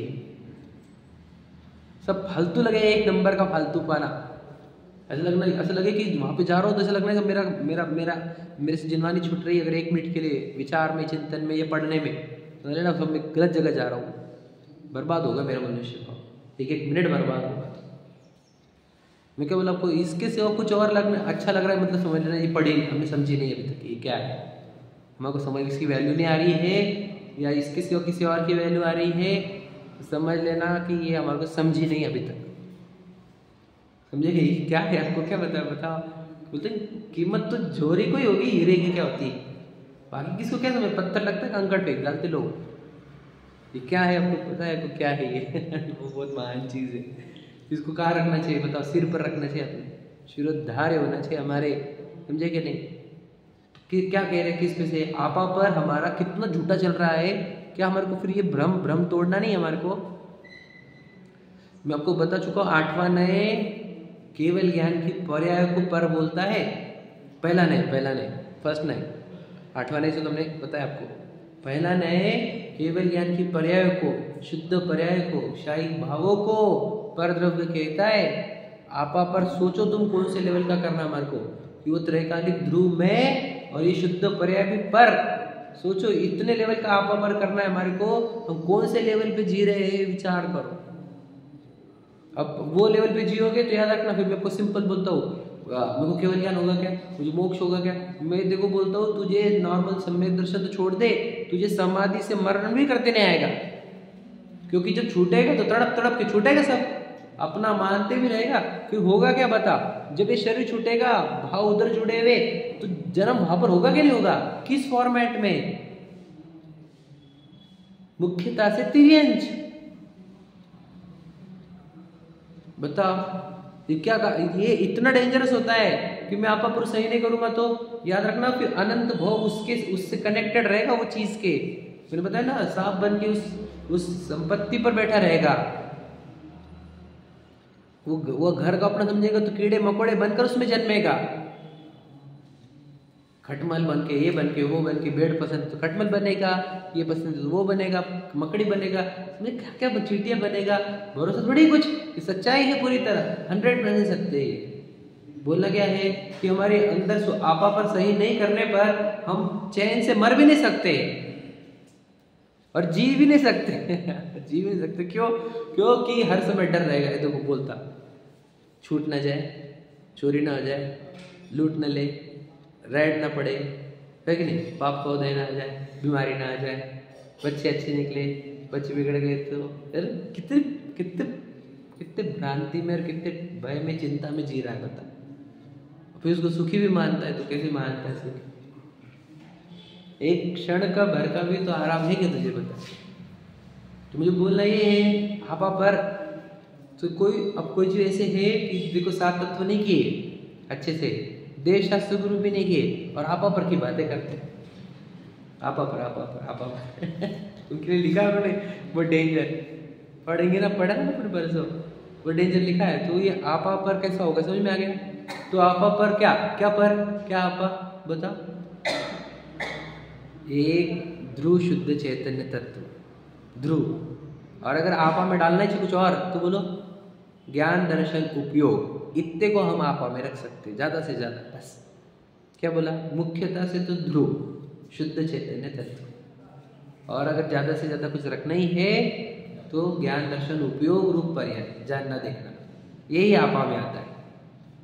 [SPEAKER 1] सब फालतू लगे, एक नंबर का फालतू पाना। ऐसा लगे कि वहां पे जा रहा हूँ तो ऐसा लगना कि मेरा मेरा मेरा मेरे से जिनवानी छूट रही है अगर 1 मिनट के लिए विचार में, चिंतन में, या पढ़ने में, तो ना सब मैं गलत जगह जा रहा हूँ। बर्बाद होगा मेरा मनुष्य का, एक मिनट बर्बाद होगा। मैं क्या बोला आपको, इसके सिवा कुछ और लगना अच्छा लग रहा है, मतलब समझ लेना ये पढ़ी हमने समझी नहीं अभी तक ये क्या है। हमारे को समझ इसकी वैल्यू नहीं आ रही है, या इसके सिवा किसी और की वैल्यू आ रही है, तो समझ लेना कि ये हमारे को समझी नहीं अभी तक। समझे कि क्या है, आपको क्या बताओ। बोलते कीमत तो जोरी को ही होगी, हीरे की क्या होती है, बाकी किसको क्या समझ। पत्थर लगता है कंकड़ फेंक डालते लोग। ये क्या है आपको पता है आपको क्या है ये वो बहुत महान चीज़ है। इसको कहाँ रखना चाहिए बताओ, सिर पर रखना चाहिए, अपने शिरोधार्य होना चाहिए हमारे, समझे कि नहीं। कि क्या कह रहे हैं, किस पे से आपा पर हमारा कितना झूठा चल रहा है, क्या हमारे को फिर ये भ्रम तोड़ना नहीं हमारे को। मैं आपको बता चुका हूँ 8वां नए केवल ज्ञान की पर्याय को पर बोलता है। पहला नए फर्स्ट नए, 8वां नए से तुमने बताया आपको। पहला नए केवल ज्ञान की पर्याय को, शुद्ध पर्याय को, शाही भावों को पर द्रव्य कहता है। आपा पर सोचो तुम कौन से लेवल का करना हमारे को, कि वो त्रैकालिक ध्रुव में और ये शुद्ध पर्याय भी पर सोचो, इतने लेवल का आपा पर करना है हमारे को। हम कौन से लेवल पे जी रहे हैं विचार करो। अब वो लेवल पे जियोगे तो याद रखना, फिर मैं आपको सिंपल बोलता हूँ, मेरे को केवल ज्ञान होगा क्या, मुझे मोक्ष होगा क्या। मैं देखो बोलता हूँ, तुझे नॉर्मल सम्यक दर्शन तो छोड़ दे, तुझे समाधि से मरण भी करते नहीं आएगा। क्योंकि जब छूटेगा तो तड़प तड़प के छूटेगा सब, अपना मानते भी रहेगा। फिर होगा क्या बता, जब ये शरीर छूटेगा, भाव उधर जुड़े हुए, तो जन्म वहां पर होगा क्या नहीं होगा, किस फॉर्मेट में, मुख्यता से तिर्यंच। बताओ ये क्या, ये इतना डेंजरस होता है कि मैं आपका पुरुष सही नहीं करूंगा तो याद रखना फिर अनंत भोग उससे कनेक्टेड रहेगा वो चीज के। मैंने बताया ना, सांप बन के उस संपत्ति पर बैठा रहेगा। वो घर का अपना समझेगा तो कीड़े मकोड़े बनकर उसमें जन्मेगा। खटमल बन के, ये बन के, वो बन के, बेड पसंद तो खटमल बनेगा, ये पसंद तो वो बनेगा, मकड़ी बनेगा, क्या क्या चींटियां बनेगा। भरोसा थोड़ी कुछ कि सच्चाई है पूरी तरह 100% सत्य है। बोलना क्या है कि हमारे अंदर आपा पर सही नहीं करने पर हम चैन से मर भी नहीं सकते और जी भी नहीं सकते जी भी नहीं सकते। क्यों? क्योंकि हर समय डर रहेगा। ये देखो बोलता, छूट ना जाए, चोरी ना हो जाए, लूट न ले, रेड ना पड़े, है कि नहीं, पाप का उदय ना आ जाए, बीमारी ना आ जाए, बच्चे अच्छे निकले, बच्चे बिगड़ गए तो कितने कितने कितने भ्रांति में और कितने भय में, चिंता में जी रहा है बता। फिर उसको सुखी भी मानता है तो कैसे मानता है सुखी? एक क्षण का भर का भी तो आराम है क्या तुझे बता? तो मुझे बोलना ये है आपा पर तो कोई चीज ऐसे है कि देखो 7 तत्व नहीं किए अच्छे से, देश शास्त्र गुरु भी नहीं किए और आपा पर की बातें करते हैं। आपा पर उनके लिए लिखा है उन्होंने वो डेंजर, पढ़ेंगे ना, पढ़ा ना फिर परसों, वो डेंजर लिखा है। तो ये आपा पर कैसा होगा समझ में आ गया? तो आपा पर क्या क्या आपा बता? एक ध्रुव शुद्ध चैतन्य तत्व ध्रुव, और अगर आपा में डालना चाहिए कुछ और तो बोलो ज्ञान दर्शन उपयोग, इतने को हम आपा में रख सकते ज्यादा से ज्यादा, बस। क्या बोला? मुख्यतः से तो ध्रुव शुद्ध चैतन्य तत्व, और अगर ज्यादा से ज्यादा कुछ रखना ही है तो ज्ञान दर्शन उपयोग रूप पर्याय, जानना देखना, यही आपा में आता है।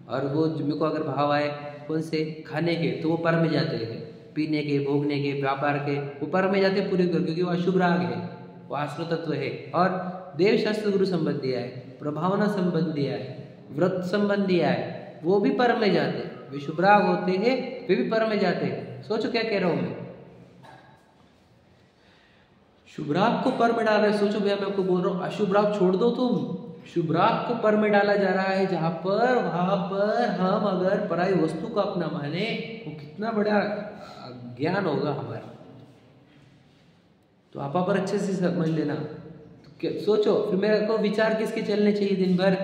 [SPEAKER 1] और वो जिनको अगर भाव आए कौन से खाने के, तो वो पर में जाते हैं, पीने के, भोगने के, व्यापार के, वो पर में जाते पूरे कर, क्योंकि वो अशुभ राग है, वो आश्रो तत्व है। और देव शास्त्र गुरु संबंधी आए, प्रभावना संबंधी आए, व्रत संबंधी आए, वो भी पर में जाते हैं। वे शुभ राग होते हैं, वे भी पर में जाते हैं। सोचो क्या कह रहा हूं मैं, शुभ राग को पर में डाल रहे। सोचो भैया मैं आपको बोल रहा हूँ अशुभ राग छोड़ दो तुम, शुभ राग को पर में डाला जा रहा है, जहां पर वहां पर हम अगर पराई वस्तु को अपना माने, वो कितना बड़ा ज्ञान होगा हमारा। तो आपा पर अच्छे से समझ लेना। तो सोचो फिर मेरे को विचार किसके चलने चाहिए दिन भर?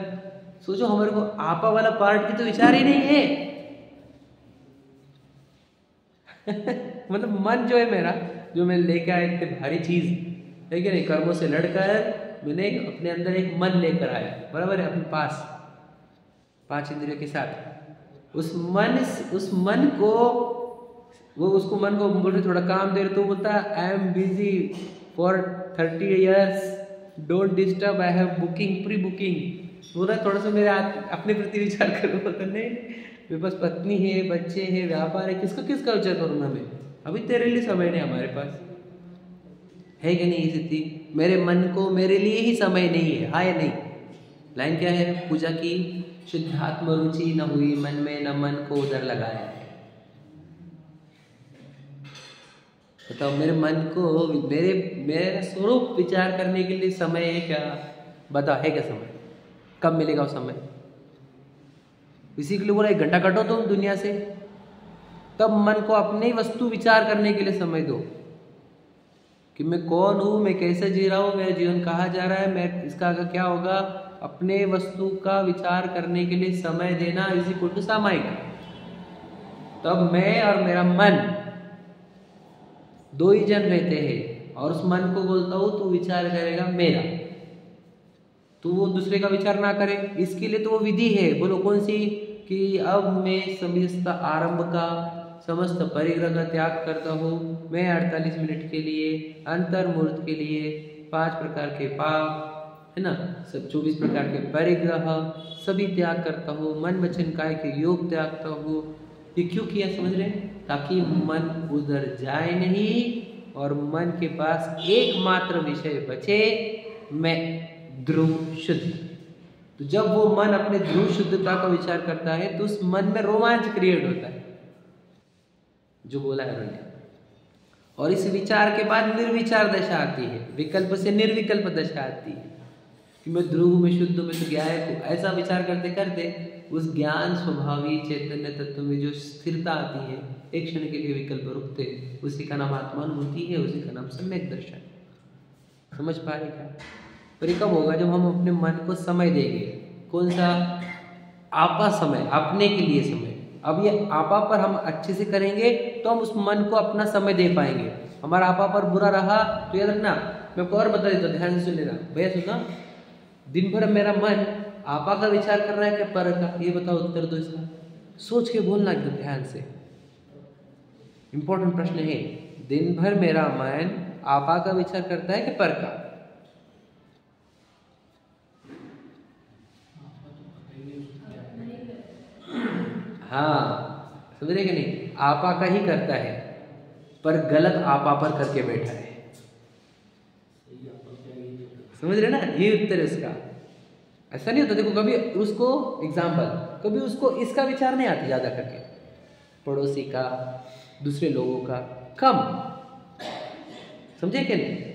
[SPEAKER 1] सोचो हमारे को आपा वाला पार्ट की तो विचार ही नहीं है मतलब मन जो है मेरा, जो मैं लेकर आया इतने भारी चीज है कि नहीं, कर्मों से लड़कर मैंने अपने अंदर एक मन लेकर आया, बराबर है, अपने पास 5 इंद्रियों के साथ। उस मन को वो उसको मन को बोल रहे थोड़ा काम दे रहे, तो बोलता I am busy for 30 years, don't disturb, I have booking, pre booking. बोल रहा थोड़ा सा मेरे अपने प्रति विचार करो। बोलता नहीं मेरे पास पत्नी है, बच्चे हैं, व्यापार है, किसका विचार करूँ ना मैं? अभी तेरे लिए समय नहीं हमारे पास, है कि नहीं स्थिति? मेरे मन को मेरे लिए ही समय नहीं है, हाँ या नहीं? लाइन क्या है पूजा की? शुद्धात्म रुचि न हुई मन में, न मन को उधर लगाया। बताओ मेरे मन को मेरे स्वरूप विचार करने के लिए समय है क्या? बता है क्या समय? कब मिलेगा वो समय? इसी के लिए बोला 1 घंटा कटो तुम दुनिया से, तब मन को अपने ही वस्तु विचार करने के लिए समय दो कि मैं कौन हूँ, मैं कैसे जी रहा हूँ, मेरा जीवन कहाँ जा रहा है, मैं इसका आगे क्या होगा। अपने वस्तु का विचार करने के लिए समय देना इसी को सामायिक। तब मैं और मेरा मन 2 ही जन रहते हैं, और उस मन को बोलता हूँ तू विचार करेगा मेरा, तो वो दूसरे का विचार ना करे। इसके लिए तो वो विधि है, बोलो कौन सी? कि अब मैं समस्त आरंभ का, समस्त परिग्रह का त्याग करता हूँ। मैं 48 मिनट के लिए, अंतर्मुहूर्त के लिए 5 प्रकार के पाप है ना, सब 24 प्रकार के परिग्रह सभी त्याग करता हूँ। मन वचन काय के योग त्यागता हूँ। ये क्यों किया समझ रहे हैं? ताकि मन उधर जाए नहीं और मन के पास एकमात्र विषय बचे, मैं ध्रुव शुद्ध। तो जब वो मन अपने ध्रुव शुद्धता का विचार करता है तो उस मन में रोमांच क्रिएट होता है, जो बोला है उन्होंने। और इस विचार के बाद निर्विचार दशा आती है, विकल्प से निर्विकल्प दशा आती है कि मैं ध्रुव में शुद्ध में तो ज्ञाय को, ऐसा विचार करते करते उस ज्ञान स्वभावी चैतन्य तत्व में जो स्थिरता आती है, एक क्षण के लिए विकल्प रुकते, उसी का नाम आत्मानुभूति है, उसी का नाम सम्यक दर्शन। समझ पा रहे क्या? पर ये कब होगा? जब हम अपने मन को समय देंगे। कौन सा? आपा समय, अपने के लिए समय। अब ये आपा पर हम अच्छे से करेंगे तो हम उस मन को अपना समय दे पाएंगे। हमारा आपा पर बुरा रहा तो याद रखना, मैं आपको और बता देता हूँ, ध्यान से सुन लेना भैया। सुना, दिन भर मेरा मन आपा का विचार कर रहा है कि पर का? ये बताओ, उत्तर दो इसका। सोच के बोलना एकदम ध्यान से, इंपॉर्टेंट प्रश्न है। दिन भर मेरा मन आपा का विचार करता है कि पर का? हाँ, समझ रहे कि नहीं? आपा का ही करता है, पर गलत आपा पर करके बैठा है। समझ रहे ना? ये उत्तर है उसका। ऐसा नहीं होता। देखो कभी उसको एग्जाम्पल, कभी उसको इसका विचार नहीं आता ज़्यादा करके, पड़ोसी का, दूसरे लोगों का कम, समझे कि नहीं।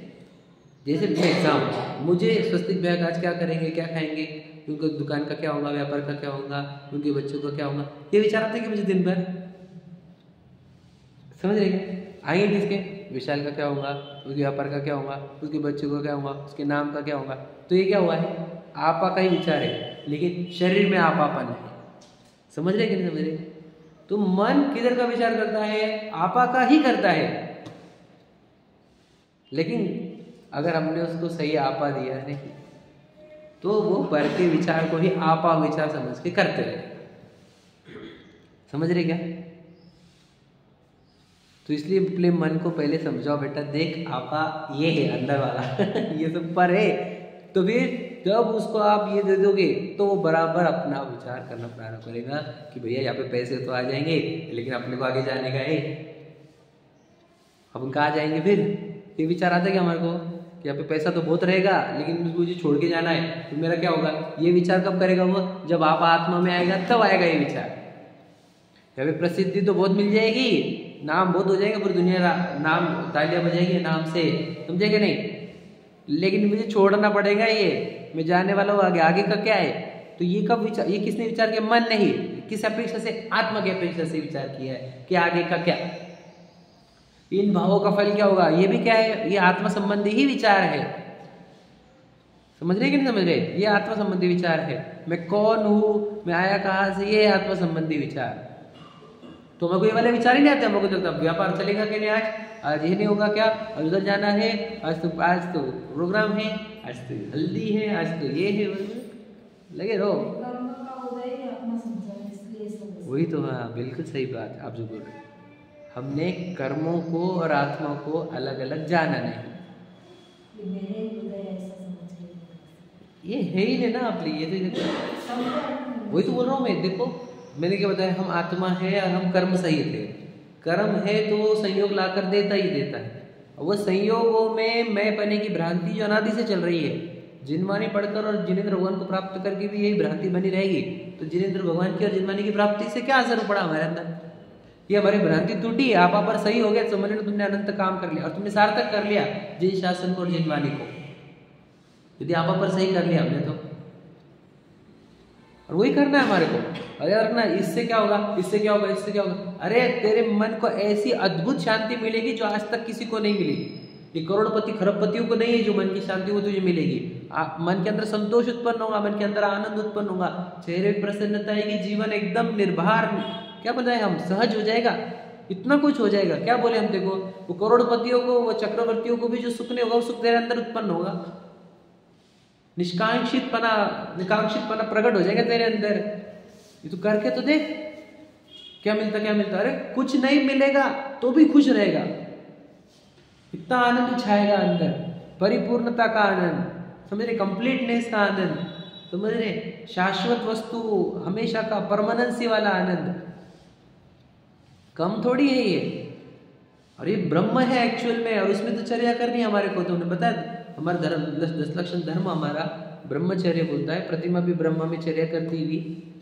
[SPEAKER 1] जैसे एग्जाम, मुझे स्वस्तिक बैग आज क्या करेंगे, क्या खाएंगे, उनका दुकान का क्या होगा, व्यापार का क्या होगा, उनके बच्चों का क्या होगा, ये विचार आते हैं कि मुझे दिन भर, समझ रहे क्या। आएंगे किसके, विशाल का क्या होगा, उसके व्यापार का क्या होगा, उसके बच्चों का क्या होगा, उसके नाम का क्या होगा। तो ये क्या हुआ है, आपा का ही विचार है, लेकिन शरीर में आपापन है। समझ रहे कि नहीं समझ रहे। तो मन किधर का विचार करता है, आपा का ही करता है। लेकिन अगर हमने उसको सही आपा दिया नहीं, तो वो पर के विचार को ही आपा विचार समझ के करते रहे। समझ रहे क्या। तो इसलिए अपने मन को पहले समझाओ, बेटा देख आपा ये है अंदर वाला ये सब पर है। तो फिर जब उसको आप ये दे दोगे तो वो बराबर अपना विचार करना प्रारंभ करेगा कि भैया यहाँ पे पैसे तो आ जाएंगे, लेकिन अपने को आगे जाने का है, अपन कहाँ जाएंगे। फिर ये विचार आता है कि हमारे को कि यहाँ पे पैसा तो बहुत रहेगा, लेकिन मुझे छोड़ के जाना है, तो मेरा क्या होगा। ये विचार कब करेगा वो, जब आप आत्मा में आएगा तब आएगा ये विचार। यहाँ पे प्रसिद्धि तो बहुत मिल जाएगी, नाम बहुत हो जाएगा, पूरी दुनिया नाम तालियां बजाएगी नाम से, समझे कि नहीं। लेकिन मुझे छोड़ना पड़ेगा, ये मैं जाने वाला हूँ आगे, आगे का क्या है। तो ये कब विचार, ये किसने विचार किया, मन नहीं, किस अपेक्षा से, आत्मा की अपेक्षा से विचार किया है कि आगे का क्या, इन भावों का फल क्या होगा। ये भी क्या है, ये आत्मा संबंधी ही विचार है। समझ रहे कि नहीं समझ रहे, ये आत्मा संबंधी विचार है। मैं कौन हूँ, मैं आया कहाँ से, ये आत्मा संबंधी विचार। तो मेरे को ये वाले विचार ही नहीं आते। हमको तो व्यापार चलेगा कि नहीं, आज ये नहीं होगा क्या, आज उधर जाना है, आज तो प्रोग्राम है, आज तो हल्दी है, आज तो ये है, लगे रहो। वही तो, हाँ बिल्कुल सही बात आप जो बोल रहे। हमने कर्मों को और आत्मा को अलग अलग जाना नहीं। ये है ही नहीं ना आप लिए, ये तो वही तो बोल रहा हूँ मैं। देखो मैंने क्या बताया, हम आत्मा है और हम कर्म सही थे। कर्म है तो वो संयोग लाकर देता ही देता है। वो संयोगों में मैं पने की भ्रांति जो अनादि से चल रही है, जिनवानी पढ़कर और जिनेंद्र भगवान को प्राप्त करके भी यही भ्रांति बनी रहेगी। तो जिनेंद्र भगवान की और जिनवानी की प्राप्ति से क्या असर पड़ा हमारे अंदर, ये हमारी भ्रांति टूटी, आपा पर सही हो गया, समझ लो तुमने अनंत काम कर लिया और तुमने सार्थक कर लिया जिन शासन को और जिनवानी को। यदि आपा पर सही कर लिया हमने तो, और वही करना है हमारे को। अरे यार ना, इससे क्या होगा, इससे क्या होगा, इससे क्या होगा। अरे तेरे मन को ऐसी अद्भुत शांति मिलेगी जो आज तक किसी को नहीं मिली। ये करोड़पति खरबपतियों को नहीं है जो मन की शांति वो तुझे मिलेगी। मन के अंदर संतोष उत्पन्न होगा, मन के अंदर आनंद उत्पन्न होगा, चेहरे पर प्रसन्नता आएगी, जीवन एकदम निर्भर, क्या बोल रहे हैं हम, सहज हो जाएगा, इतना कुछ हो जाएगा। क्या बोले हम, देखो वो करोड़पतियों को, वो चक्रवर्तियों को भी जो सुख नहीं होगा वो सुख तेरे अंदर उत्पन्न होगा। निष्कांक्षितपना प्रकट हो जाएगा तेरे अंदर। ये तो करके तो देख क्या मिलता, क्या मिलता। अरे कुछ नहीं मिलेगा तो भी खुश रहेगा, इतना आनंद छाएगा अंदर, परिपूर्णता का आनंद, समझ रहे, कंप्लीटनेस का आनंद, समझ रहे, शाश्वत वस्तु हमेशा का परमानेंसी वाला आनंद। कम थोड़ी है ये, और ये ब्रह्म है एक्चुअल में। और उसमें तो चर्या करनी है हमारे को। तो उन्हें बताया हमारा धर्म 10 लक्षण धर्म हमारा ब्रह्मचर्य बोलता है। प्रतिमा भी ब्रह्मा में चर्या करती हुई,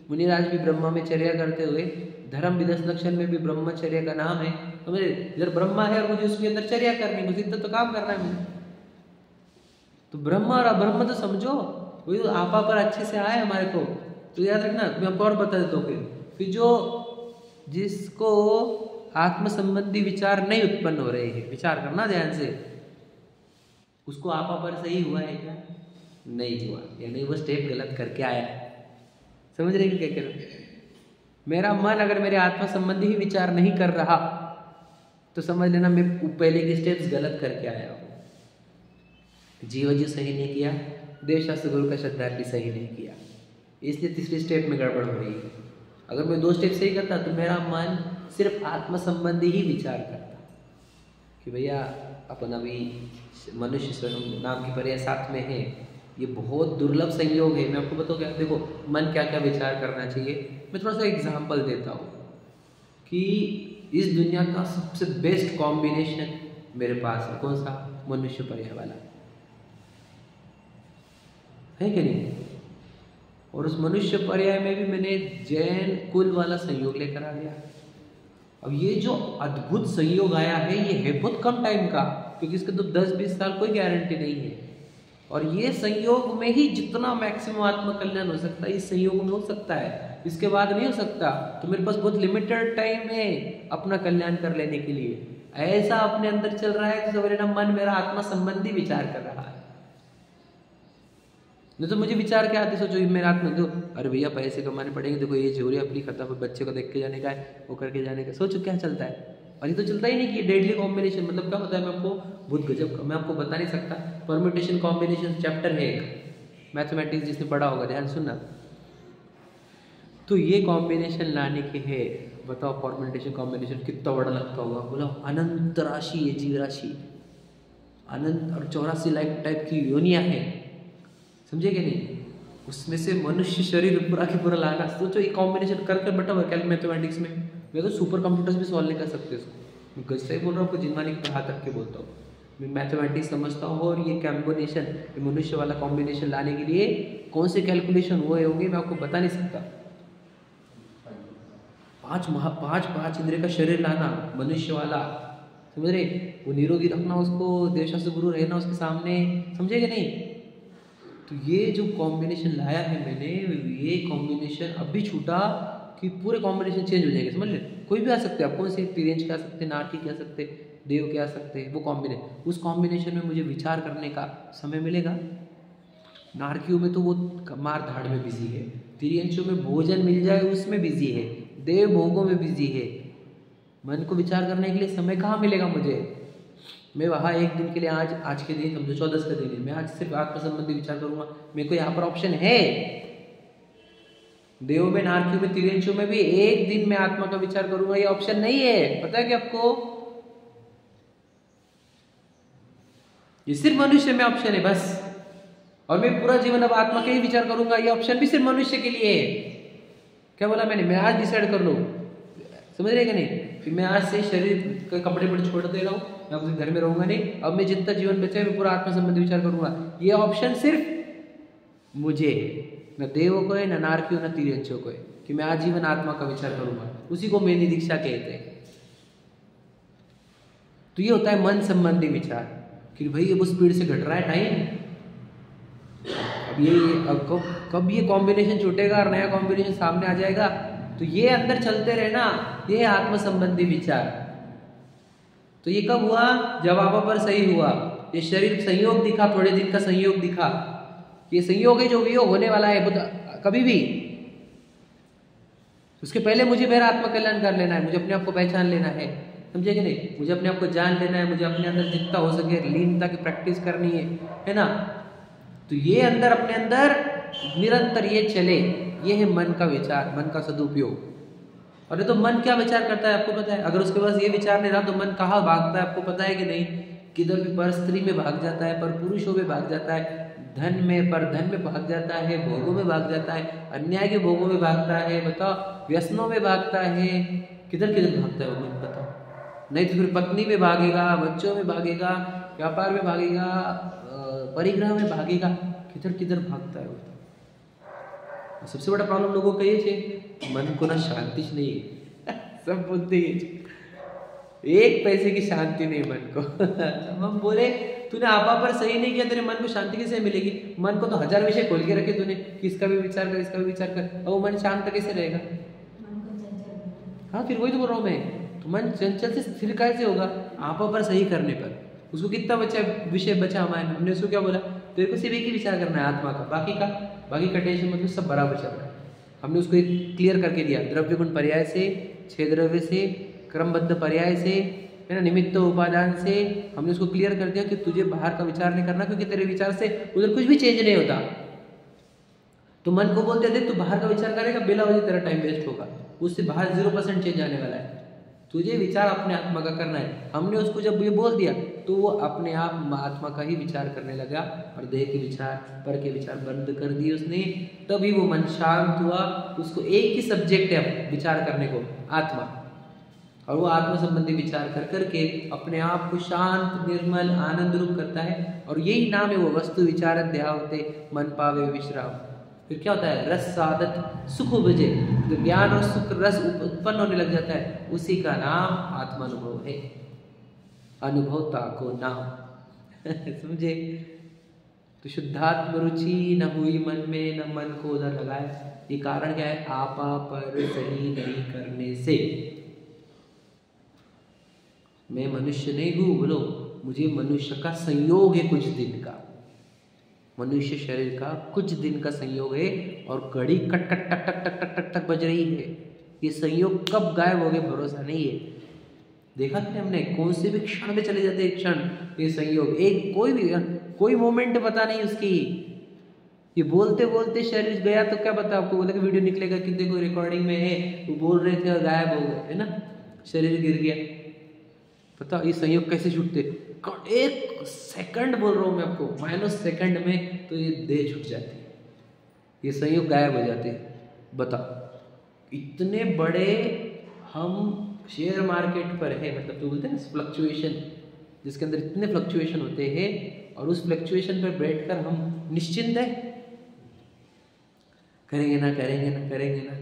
[SPEAKER 1] मुनिराज भी ब्रह्मा में चर्या करते हुए, धर्म भी 10 लक्षण में भी ब्रह्मचर्य का नाम है। तो मुझे इधर ब्रह्मा है और मुझे उसके अंदर चर्या करनी, मुझे इतना तो काम करना है मुझे। तो ब्रह्म और अब्रह्म तो समझो, वही तो आपा पर अच्छे से आए हमारे को। तो याद रखना, मैं आपको और बता देता हूँ। फिर जो जिसको आत्म संबंधी विचार नहीं उत्पन्न हो रहे हैं, विचार करना ध्यान से, उसको आपा पर सही हुआ है क्या, नहीं हुआ, यानी वो स्टेप गलत करके आया है। समझ रहे क्या कह रहे हो। मेरा मन अगर मेरे आत्मा संबंधी ही विचार नहीं कर रहा तो समझ लेना मैं पहले के स्टेप्स गलत करके आया हूँ। जीवन जो सही नहीं किया, देवशास्त्र गुरु का श्रद्धार्थी सही नहीं किया, इसलिए तीसरे स्टेप में गड़बड़ हो रही है। अगर मैं 2 स्टेप सही करता तो मेरा मन सिर्फ आत्म संबंधी ही विचार करता कि भैया अपन अभी मनुष्य नाम की पर्याय साथ में है। ये बहुत दुर्लभ संयोग है। मैं आपको बताऊँ क्या, देखो मन क्या क्या विचार करना चाहिए। मैं थोड़ा सा एग्जाम्पल देता हूँ कि इस दुनिया का सबसे बेस्ट कॉम्बिनेशन मेरे पास है, कौन सा, मनुष्य पर्याय वाला है कि नहीं। और उस मनुष्य पर्याय में भी मैंने जैन कुल वाला संयोग लेकर आ गया। अब ये जो अद्भुत संयोग आया है ये है बहुत कम टाइम का, क्योंकि इसके तो 10-20 साल कोई गारंटी नहीं है। और ये संयोग में ही जितना मैक्सिमम आत्म कल्याण हो सकता है इस संयोग में हो सकता है, इसके बाद नहीं हो सकता। तो मेरे पास बहुत लिमिटेड टाइम है अपना कल्याण कर लेने के लिए। ऐसा अपने अंदर चल रहा है तो मेरा मन मेरा आत्मा संबंधी विचार कर रहा है। नहीं तो मुझे विचार क्या आते, सोचो मेरा आत्मा तो अरे भैया पैसे कमाने पड़ेंगे, देखो ये जोरी अपनी खत्म, बच्चे को देख के जाने का है, वो करके जाने का, सोचो क्या चलता है। और ये तो चलता ही नहीं कि डेडली कॉम्बिनेशन मतलब क्या होता है, मैं आपको बहुत गजब का मैं आपको बता नहीं सकता। परम्यूटेशन कॉम्बिनेशन चैप्टर है एक, मैथमेटिक्स जिसने पढ़ा होगा ध्यान सुनना। तो ये कॉम्बिनेशन लाने के है, बताओ परम्यूटेशन कॉम्बिनेशन कितना बड़ा लगता होगा। बोला अनंत राशि है, जीव राशि अनंत, और 84 लाख टाइप की योनियां हैं, समझे कि नहीं। उसमें से मनुष्य शरीर पूरा के पूरा लाना, सोचो ये कॉम्बिनेशन कर बैठा हुआ है मैथमेटिक्स में। मैं तो सुपर कंप्यूटर्स भी सॉल्व नहीं कर सकते इसको, मैं गज से बोल रहा हूँ, जिनमानी के हाथ रख के बोलता हूँ। मैं मैथमेटिक्स समझता हूँ और ये कॉम्बिनेशन, ये मनुष्य वाला कॉम्बिनेशन लाने के लिए कौन से कैलकुलेशन हुए होंगे मैं आपको बता नहीं सकता। पांच इंद्रिय का शरीर लाना मनुष्य वाला, समझ रहे, वो निरोगी रखना उसको, देवशा से गुरु रहना उसके सामने, समझे कि नहीं। तो ये जो कॉम्बिनेशन लाया है मैंने, ये कॉम्बिनेशन अभी छूटा कि पूरे कॉम्बिनेशन चेंज हो जाएंगे, समझ ले। कोई भी आ सकते हैं, आप कौन से तिरंज के आ सकते, नारकी के आ सकते, देव के आ सकते, वो कॉम्बिनेशन, उस कॉम्बिनेशन में मुझे विचार करने का समय मिलेगा। नारकियों में तो वो मार धाड़ में बिजी है, तिरंजों में भोजन मिल जाए उसमें बिजी है, देव भोगों में बिजी है। मन को विचार करने के लिए समय कहाँ मिलेगा मुझे। मैं वहाँ एक दिन के लिए आज के दिन समझो 14 का दिन है, मैं आज सिर्फ आत्म संबंधी विचार करूंगा। मेरे को यहाँ पर ऑप्शन है, देव में, नारकियों में, तिरंजों में भी एक दिन में आत्मा का विचार करूंगा, ये ऑप्शन नहीं है। पता है कि आपको, ये सिर्फ मनुष्य में ऑप्शन है बस। और मैं पूरा जीवन अब आत्मा के ही विचार करूंगा, ये ऑप्शन भी सिर्फ मनुष्य के लिए है। क्या बोला मैंने, मैं आज डिसाइड कर लूं, समझ रहे कि नहीं। फिर मैं आज से शरीर के कपड़े पर छोड़ दे रहा हूँ, मैं अपने घर में रहूंगा नहीं, अब मैं जितना जीवन बचा है मैं पूरा आत्मा संबंधी विचार करूंगा। ये ऑप्शन सिर्फ मुझे, न देवों को है, न नारकियों, न तिरंजों को है, कि मैं आजीवन आत्मा का विचार करूंगा। उसी को मेरी दीक्षा कहते हैं। तो ये होता है मन संबंधी विचार कि भाई ये वो स्पीड से घट रहा है टाइम, अब कब ये कॉम्बिनेशन छूटेगा और नया कॉम्बिनेशन सामने आ जाएगा। तो ये अंदर चलते रहना, ये आत्म संबंधी विचार। तो ये कब हुआ, जब आप पर सही हुआ, ये शरीर संयोग दिखा, थोड़े दिन का संयोग दिखा, ये संयोग है जो वियोग होने वाला है कभी भी। उसके पहले मुझे मेरा आत्म कल्याण कर लेना है, मुझे अपने आप को पहचान लेना है, समझे कि नहीं। मुझे अपने आप को जान लेना है, मुझे अपने अंदर जितना हो सके लीनता की प्रैक्टिस करनी है ना। तो ये अंदर अपने अंदर निरंतर ये चले, ये है मन का विचार, मन का सदुपयोग। और ये तो मन क्या विचार करता है आपको पता है। अगर उसके पास ये विचार नहीं रहा तो मन कहाँ भागता है आपको पता है कि नहीं। किधर भी पर स्त्री में भाग जाता है, पर पुरुषों में भाग जाता है, धन में पर धन में भाग जाता है, भोगों में भाग जाता है, अन्याय के भोगों में भागता है, बताओ व्यसनों में भागता है, किधर किधर भागता है वो मन बताओ। नहीं तो फिर पत्नी में भागेगा, बच्चों में भागेगा, व्यापार में भागेगा, परिग्रह में भागेगा, किधर किधर भागता है वो। सबसे बड़ा प्रॉब्लम लोगों का ये है, मन को ना शांति नहीं है। सब बोलते हैं एक पैसे की शांति नहीं मन को। हम बोले तूने आपा पर सही नहीं किया, तेरे मन को शांति कैसे मिलेगी। मन को तो 1000 विषय खोल के रखे तूने, किसका भी विचार कर, इसका भी विचार कर, और वो मन शांत कैसे रहेगा। हाँ फिर वही तो बोल रहा हूँ मैं, तो मन चंचल से स्थिर कैसे होगा, आपा पर सही करने पर। उसको कितना बचा विषय बचा हमारे, हमने उसको क्या बोला, तेरे को सिर्फ एक ही विचार करना है आत्मा का, बाकी का टेंशन मतलब सब बराबर चल रहा है। हमने उसको एक क्लियर करके दिया, द्रव्य गुण पर्याय से, 6 द्रव्य से, क्रमबद्ध पर्याय से, है ना, निमित्त उपादान से। हमने उसको क्लियर कर दिया कि तुझे बाहर का विचार नहीं करना, क्योंकि तेरे विचार से उधर कुछ भी चेंज नहीं होता। तो मन को बोलते थे तू बाहर का विचार करेगा, बेला वजह तेरा टाइम वेस्ट होगा, उससे बाहर 0% चेंज आने वाला है। तुझे विचार अपने आत्मा का करना है। हमने उसको जब ये बोल दिया तो वो अपने आप आत्मा का ही विचार करने लगा, और देह के विचार, पर के विचार बंद कर दिए उसने। तभी वो मन शांत हुआ। उसको एक ही सब्जेक्ट है विचार करने को, आत्मा, और वो आत्मा संबंधी विचार कर करके अपने आप को शांत, निर्मल, आनंद रूप करता है। और यही नाम है वो वस्तु विचार ध्यावते मन पावे विश्राम। फिर क्या होता है, रस साधत सुख उपजे, तो ज्ञान और सुख रस उत्पन्न होने लग जाता है, उसी का नाम आत्मानुभव है, अनुभवता को नाम समझे। तो शुद्धात्म रुचि न हुई मन में, न मन को उधर लगाए। ये कारण क्या है, आपा पर सही नहीं करने से। मैं मनुष्य नहीं हूं, बोलो मुझे मनुष्य का संयोग है, कुछ दिन का मनुष्य शरीर का कुछ दिन का संयोग है, और घड़ी कट कट टक टक टक टक टक टक बज रही है। ये संयोग कब गायब हो गए भरोसा नहीं है। देखा कि हमने, कौन से भी क्षण में चले जाते, एक क्षण ये संयोग, एक कोई मोमेंट पता नहीं उसकी। ये बोलते बोलते शरीर गया तो क्या पता आपको, बोला कि वीडियो निकलेगा कि देखो रिकॉर्डिंग में है, वो बोल रहे थे और गायब हो गए, है ना, शरीर गिर गया। पता ये संयोग कैसे छूटते, एक सेकंड बोल रहा हूँ मैं आपको, माइनस सेकंड में तो ये देह छूट जाती है, ये संयोग गायब हो जाते हैं। बताओ इतने बड़े हम शेयर मार्केट पर है, मतलब जो बोलते हैं ना फ्लक्चुएशन, जिसके अंदर इतने फ्लक्चुएशन होते हैं, और उस फ्लक्चुएशन पर बैठकर हम निश्चिंत है, करेंगे ना करेंगे ना करेंगे ना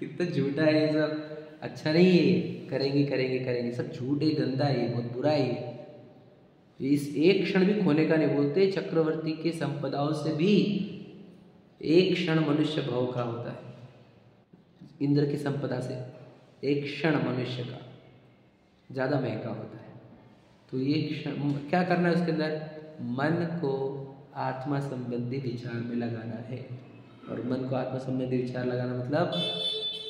[SPEAKER 1] इतना झूठा है ये सब, अच्छा नहीं है। करेंगे करेंगे करेंगे सब झूठ है, गंदा है, बहुत बुरा है। इस एक क्षण भी खोने का नहीं। बोलते चक्रवर्ती के संपदाओं से भी एक क्षण मनुष्य भव का होता है, इंद्र की संपदा से एक क्षण मनुष्य का ज़्यादा महंगा होता है। तो ये क्षण क्या करना है, उसके अंदर मन को आत्मा संबंधी विचार में लगाना है। और मन को आत्मा संबंधी विचार लगाना मतलब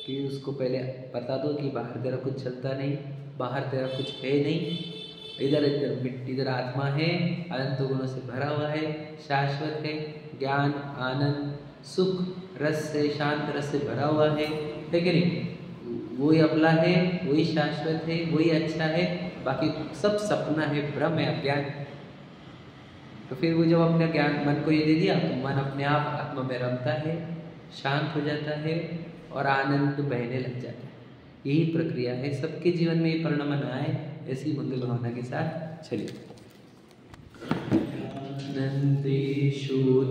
[SPEAKER 1] कि उसको पहले बता दो कि बाहर तेरा कुछ चलता नहीं, बाहर तेरा कुछ है नहीं, इधर इधर मिट्टी, इधर आत्मा है, अनंत गुणों से भरा हुआ है, शाश्वत है, ज्ञान आनंद सुख रस से, शांत रस से भरा हुआ है कि नहीं, वही अपना है, वही शाश्वत है, वही अच्छा है, बाकी सब सपना है, भ्रम है, अज्ञान। तो फिर वो जब अपने ज्ञान मन को ये दे दिया तो मन अपने आप आत्मा में रमता है, शांत हो जाता है और आनंद बहने लग जाता है। यही प्रक्रिया है, सबके जीवन में ये परिणाम आए, ऐसी मंगल भावना के साथ चलिए। नंदेशु